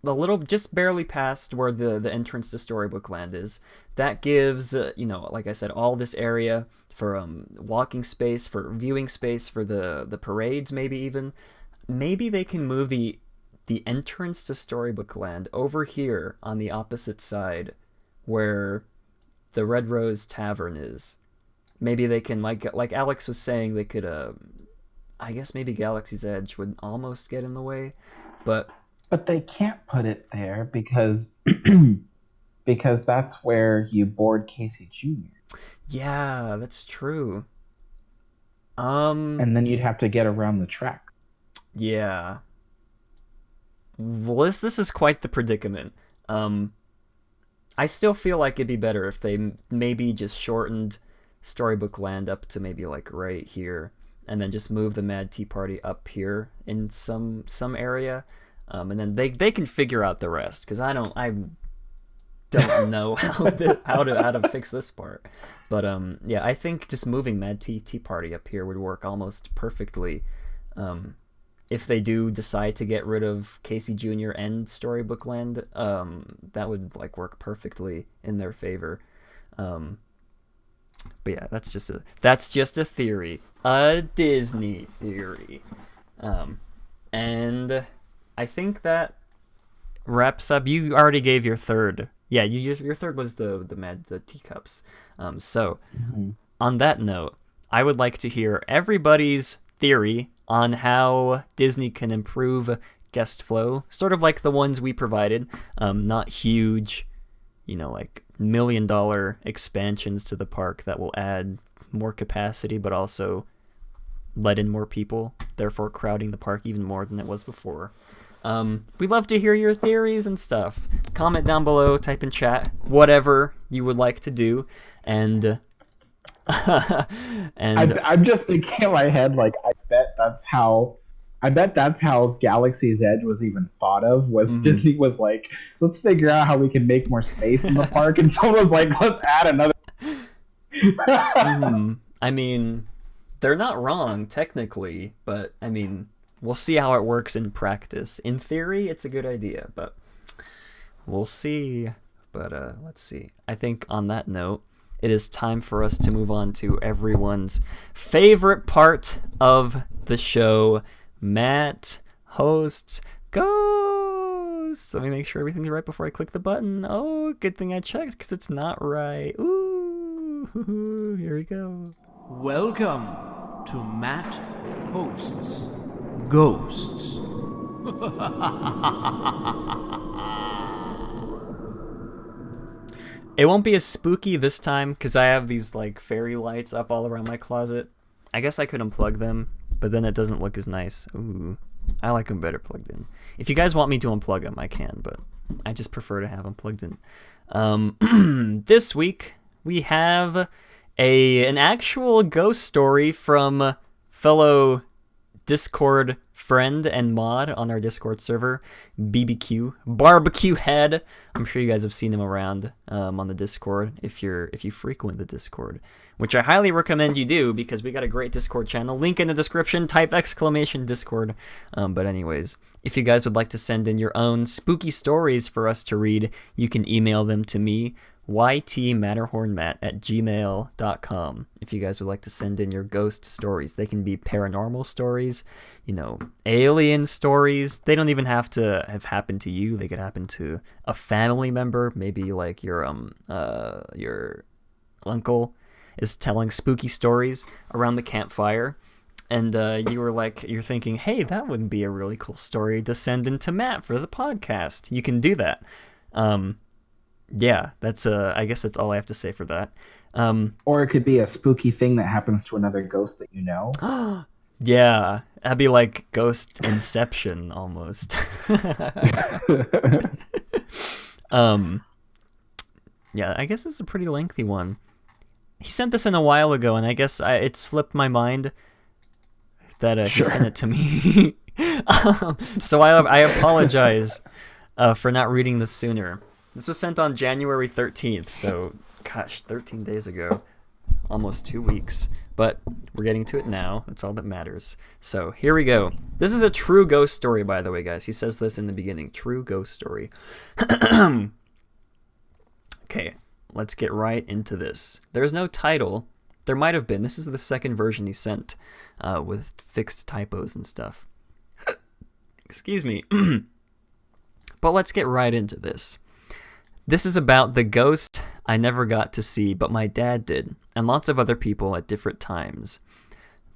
a little, just barely past where the entrance to Storybook Land is. That gives like I said, all this area for walking space, for viewing space, for the parades. Maybe they can move the entrance to Storybook Land over here on the opposite side where the Red Rose Tavern is. Maybe they can, like Alex was saying, they could I guess maybe Galaxy's Edge would almost get in the way, but they can't put it there because because that's where you board Casey Jr. Yeah, that's true. And then you'd have to get around the track. Yeah. Well, this is quite the predicament. I still feel like it'd be better if they maybe just shortened Storybook Land up to maybe like right here, and then just move the Mad Tea Party up here in some area. And then they can figure out the rest, because I don't know how to fix this part. But yeah, I think just moving Mad Tea Party up here would work almost perfectly. If they do decide to get rid of Casey Jr. and Storybook Land, that would like work perfectly in their favor. But yeah, that's just a theory, a Disney theory, and I think that wraps up. You already gave your third. Yeah, your third was the teacups. So on that note, I would like to hear everybody's theory on how Disney can improve guest flow, sort of like the ones we provided. Not huge, like $1 million expansions to the park that will add more capacity, but also let in more people, therefore crowding the park even more than it was before. We'd love to hear your theories and stuff. Comment down below, type in chat, whatever you would like to do, and I'm just thinking in my head, like, I bet that's how Galaxy's Edge was even thought of. Disney was like, let's figure out how we can make more space in the park, and someone was like, let's add another. I mean, they're not wrong technically, but I mean, we'll see how it works in practice. In theory, it's a good idea, but we'll see. But let's see. I think on that note, it is time for us to move on to everyone's favorite part of the show. Matt hosts Ghosts. Let me make sure everything's right before I click the button. Oh, good thing I checked, because it's not right. Ooh, here we go. Welcome to Matt Hosts Ghosts. It won't be as spooky this time because I have these like fairy lights up all around my closet. I guess I could unplug them, but then it doesn't look as nice. Ooh, I like them better plugged in. If you guys want me to unplug them, I can, but I just prefer to have them plugged in. This week we have an actual ghost story from fellow Discord friend and mod on our Discord server, BBQ Barbecue Head. I'm sure you guys have seen him around on the Discord if you frequent the Discord, which I highly recommend you do, because we got a great Discord channel. Link in the description. Type !Discord. But anyways, if you guys would like to send in your own spooky stories for us to read, you can email them to me, ytmatterhornmatt@gmail.com if you guys would like to send in your ghost stories. They can be paranormal stories, alien stories. They don't even have to have happened to you. They could happen to a family member, maybe like your uncle is telling spooky stories around the campfire, and you're thinking, hey, that would be a really cool story to send in to Matt for the podcast. You can do that. Yeah, that's I guess that's all I have to say for that. Or it could be a spooky thing that happens to another ghost that you know. Yeah, that'd be like Ghost Inception almost. Yeah, I guess it's a pretty lengthy one. He sent this in a while ago, and I guess it slipped my mind that he sent it to me. So I apologize for not reading this sooner. This was sent on January 13th, so, gosh, 13 days ago. Almost 2 weeks. But we're getting to it now. That's all that matters. So, here we go. This is a true ghost story, by the way, guys. He says this in the beginning. True ghost story. Okay, let's get right into this. There's no title. There might have been. This is the second version he sent with fixed typos and stuff. Excuse me. But let's get right into this. This is about the ghost I never got to see, but my dad did, and lots of other people at different times.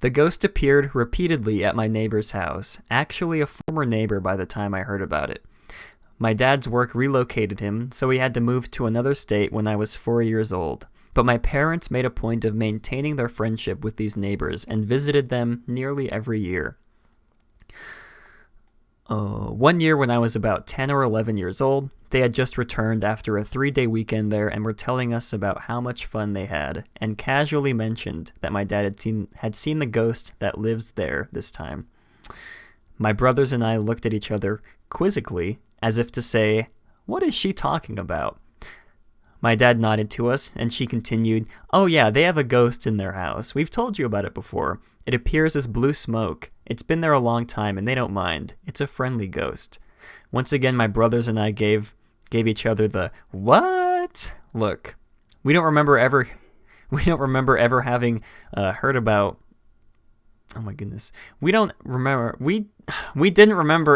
The ghost appeared repeatedly at my neighbor's house, actually a former neighbor by the time I heard about it. My dad's work relocated him, so he had to move to another state when I was 4 years old. But my parents made a point of maintaining their friendship with these neighbors and visited them nearly every year. 1 year when I was about 10 or 11 years old, they had just returned after a 3-day weekend there and were telling us about how much fun they had, and casually mentioned that my dad had seen the ghost that lives there this time. My brothers and I looked at each other quizzically, as if to say, "What is she talking about?" My dad nodded to us, and she continued, "Oh yeah, they have a ghost in their house. We've told you about it before. It appears as blue smoke. It's been there a long time, and they don't mind. It's a friendly ghost." Once again, my brothers and I gave each other the "what?" look. We don't remember ever having heard about. Oh my goodness. We didn't remember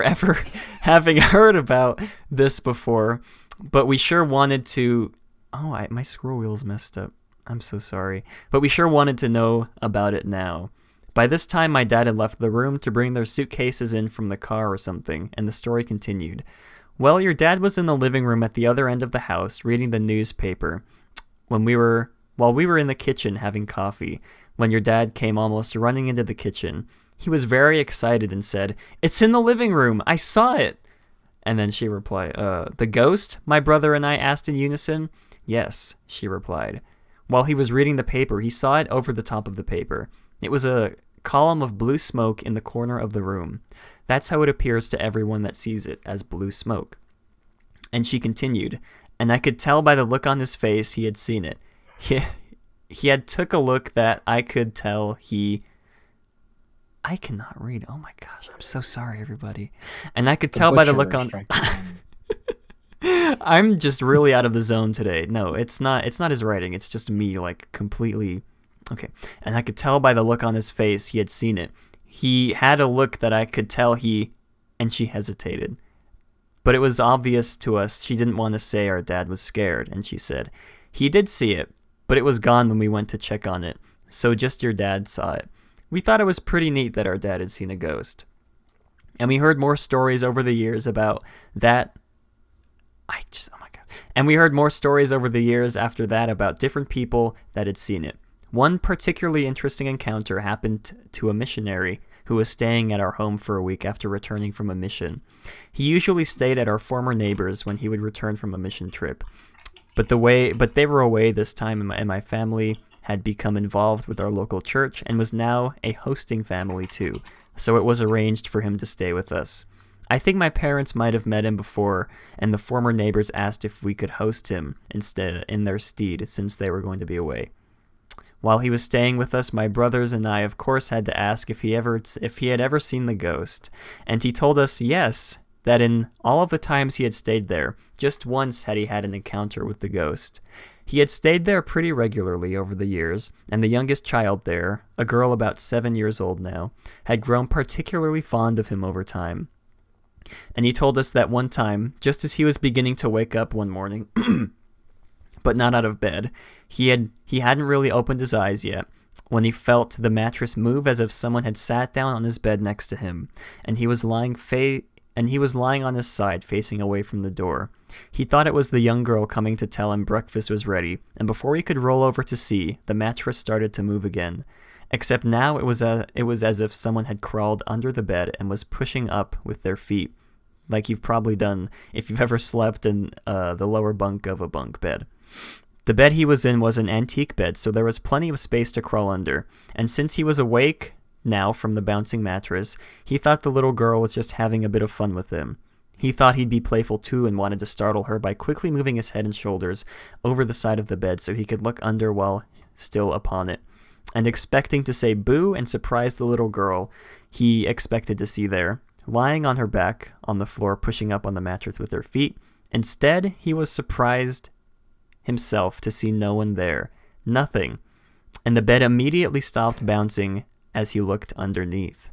ever having heard about this before, but we sure wanted to. My scroll wheel's messed up. I'm so sorry. But we sure wanted to know about it now. By this time, my dad had left the room to bring their suitcases in from the car or something, and the story continued. Well, your dad was in the living room at the other end of the house reading the newspaper while we were in the kitchen having coffee, when your dad came almost running into the kitchen. He was very excited and said, "It's in the living room. I saw it." And then she replied, "The ghost?" my brother and I asked in unison. "Yes," she replied. While he was reading the paper, he saw it over the top of the paper. It was a column of blue smoke in the corner of the room. That's how it appears to everyone that sees it, as blue smoke. And she continued, and I could tell by the look on his face he had seen it. He had took a look that I could tell I cannot read. Oh my gosh, I'm so sorry, everybody. And I could tell by the look on. I'm just really out of the zone today. No, it's not his writing. It's just me, like, completely. Okay. And I could tell by the look on his face he had seen it. He had a look that I could tell and she hesitated. But it was obvious to us she didn't want to say our dad was scared, and she said, "He did see it, but it was gone when we went to check on it. So just your dad saw it." We thought it was pretty neat that our dad had seen a ghost. And we heard more stories over the years about that. Oh my God. And we heard more stories over the years after that about different people that had seen it. One particularly interesting encounter happened to a missionary who was staying at our home for a week after returning from a mission. He usually stayed at our former neighbors when he would return from a mission trip. But they were away this time, and my family had become involved with our local church and was now a hosting family too, so it was arranged for him to stay with us. I think my parents might have met him before, and the former neighbors asked if we could host him instead in their stead since they were going to be away. While he was staying with us, my brothers and I, of course, had to ask if he had ever seen the ghost, and he told us yes, that in all of the times he had stayed there, just once had he had an encounter with the ghost. He had stayed there pretty regularly over the years, and the youngest child there, a girl about 7 years old now, had grown particularly fond of him over time. And he told us that one time, just as he was beginning to wake up one morning, but not out of bed, he hadn't really opened his eyes yet, when he felt the mattress move as if someone had sat down on his bed next to him, and he was lying on his side, facing away from the door. He thought it was the young girl coming to tell him breakfast was ready, and before he could roll over to see, the mattress started to move again. Except now it was as if someone had crawled under the bed and was pushing up with their feet, like you've probably done if you've ever slept in the lower bunk of a bunk bed. The bed he was in was an antique bed, so there was plenty of space to crawl under, and since he was awake now from the bouncing mattress, he thought the little girl was just having a bit of fun with him. He thought he'd be playful too and wanted to startle her by quickly moving his head and shoulders over the side of the bed so he could look under while still upon it, and expecting to say boo and surprise the little girl he expected to see there, lying on her back on the floor pushing up on the mattress with her feet. Instead, he was surprised himself to see no one there, nothing, and the bed immediately stopped bouncing as he looked underneath.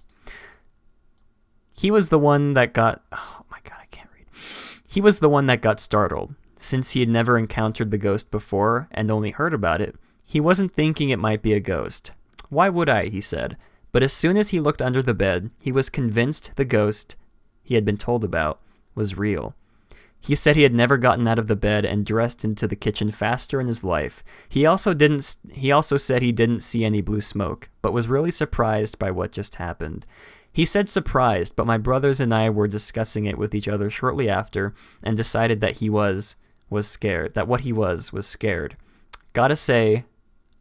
He was the one that got... Oh my god, I can't read. He was the one that got startled. Since he had never encountered the ghost before and only heard about it, he wasn't thinking it might be a ghost. Why would I, he said. But as soon as he looked under the bed, he was convinced the ghost he had been told about was real. He said he had never gotten out of the bed and dressed into the kitchen faster in his life. He also said he didn't see any blue smoke, but was really surprised by what just happened. He said surprised, but my brothers and I were discussing it with each other shortly after and decided that he was scared, that what he was scared. Gotta say,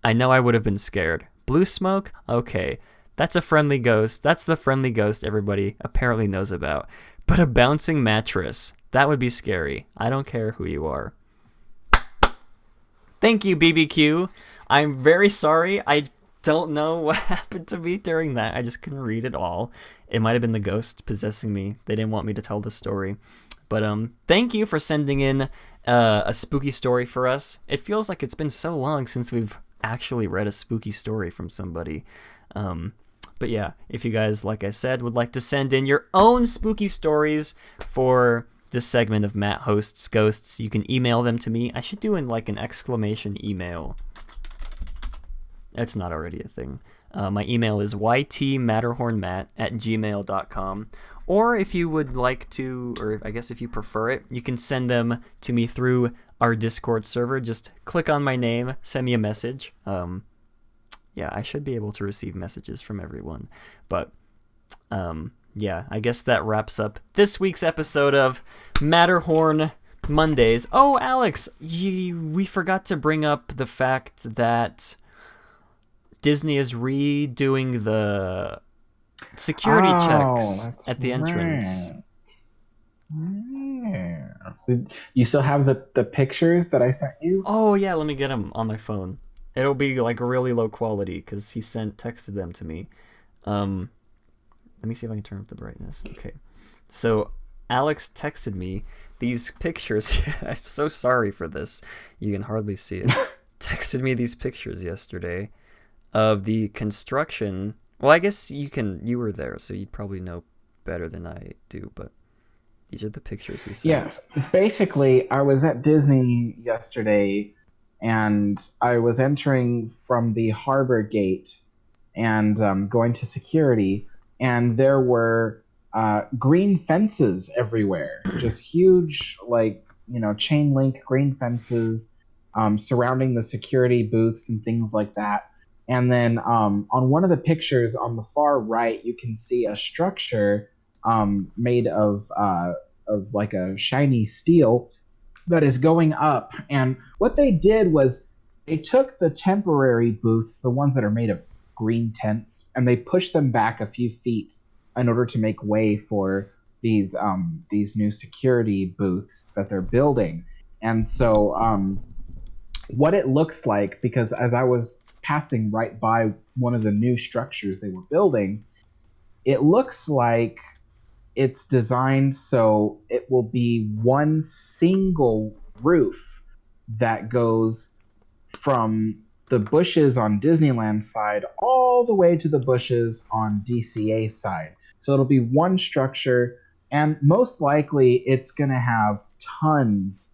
I know I would have been scared. Blue smoke? Okay. That's a friendly ghost. That's the friendly ghost everybody apparently knows about. But a bouncing mattress, that would be scary. I don't care who you are. Thank you, BBQ. I'm very sorry. I don't know what happened to me during that. I just couldn't read it all. It might have been the ghost possessing me. They didn't want me to tell the story. But thank you for sending in a spooky story for us. It feels like it's been so long since we've actually read a spooky story from somebody. But yeah, if you guys, like I said, would like to send in your own spooky stories for this segment of Matt Hosts Ghosts, you can email them to me. I should do an exclamation email. That's not already a thing. My email is ytmatterhornmatt@gmail.com. Or if you would like to, or I guess if you prefer it, you can send them to me through our Discord server. Just click on my name, send me a message. Yeah, I should be able to receive messages from everyone. But, yeah, I guess that wraps up this week's episode of Matterhorn Mondays. Oh, Alex, we forgot to bring up the fact that Disney is redoing the security checks at the entrance. Yes. You still have the pictures that I sent you? Oh, yeah, let me get them on my phone. It'll be like really low quality because he texted them to me. Let me see if I can turn up the brightness. Okay. So Alex texted me these pictures. I'm so sorry for this. You can hardly see it. Texted me these pictures yesterday of the construction. Well, I guess you were there, so you'd probably know better than I do, but these are the pictures he sent. Yes. Basically, I was at Disney yesterday, and I was entering from the harbor gate and going to security, and there were green fences everywhere. Just huge, chain link green fences surrounding the security booths and things like that. And then on one of the pictures on the far right, you can see a structure made of like a shiny steel that is going up. And what they did was they took the temporary booths, the ones that are made of green tents, and they pushed them back a few feet in order to make way for these new security booths that they're building. And so what it looks like, because as I was passing right by one of the new structures they were building, it looks like it's designed so it will be one single roof that goes from the bushes on Disneyland side all the way to the bushes on DCA side. So it'll be one structure, and most likely it's going to have tons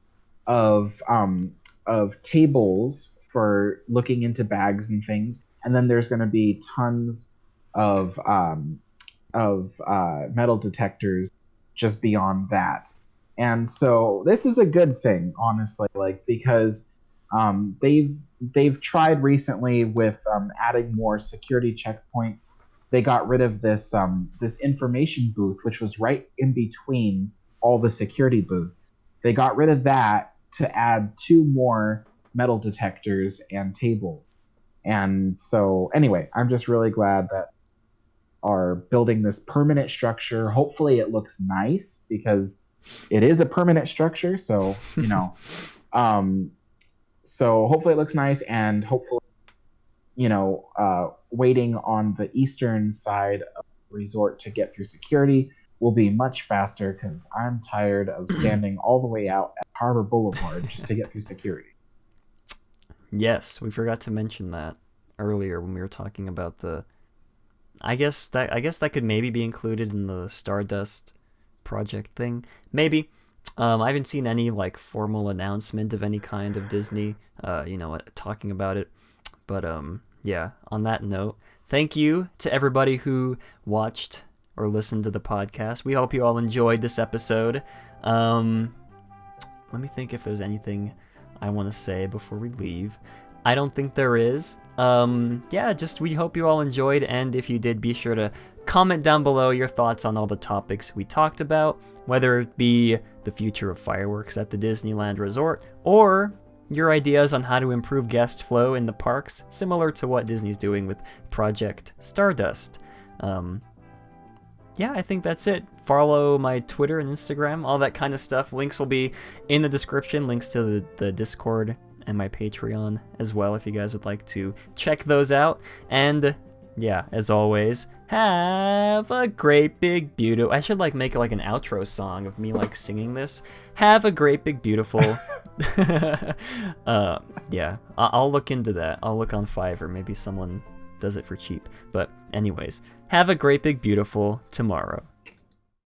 of tables for looking into bags and things, and then there's going to be tons of metal detectors just beyond that. And so this is a good thing, honestly, like because they've tried recently with adding more security checkpoints. They got rid of this information booth, which was right in between all the security booths. They got rid of that to add 2 more metal detectors and tables. And so anyway, I'm just really glad that are building this permanent structure. Hopefully it looks nice because it is a permanent structure. So, so hopefully it looks nice, and hopefully, waiting on the eastern side of the resort to get through security will be much faster because I'm tired of standing all the way out at Harbor Boulevard just to get through security. Yes, we forgot to mention that earlier when we were talking about the. I guess that could maybe be included in the Stardust project thing. Maybe. I haven't seen any like formal announcement of any kind of Disney, talking about it. But yeah. On that note, thank you to everybody who watched or listened to the podcast. We hope you all enjoyed this episode. Let me think if there's anything I want to say before we leave. I don't think there is. Just we hope you all enjoyed, and if you did, be sure to comment down below your thoughts on all the topics we talked about, whether it be the future of fireworks at the Disneyland Resort, or your ideas on how to improve guest flow in the parks, similar to what Disney's doing with Project Stardust. I think that's it. Follow my Twitter and Instagram, all that kind of stuff. Links will be in the description, links to the Discord and my Patreon as well, if you guys would like to check those out. And yeah, as always, have a great big beautiful. I should make like an outro song of me like singing this. Have a great big beautiful. I'll look into that. I'll look on Fiverr. Maybe someone does it for cheap. But anyways, have a great big beautiful tomorrow.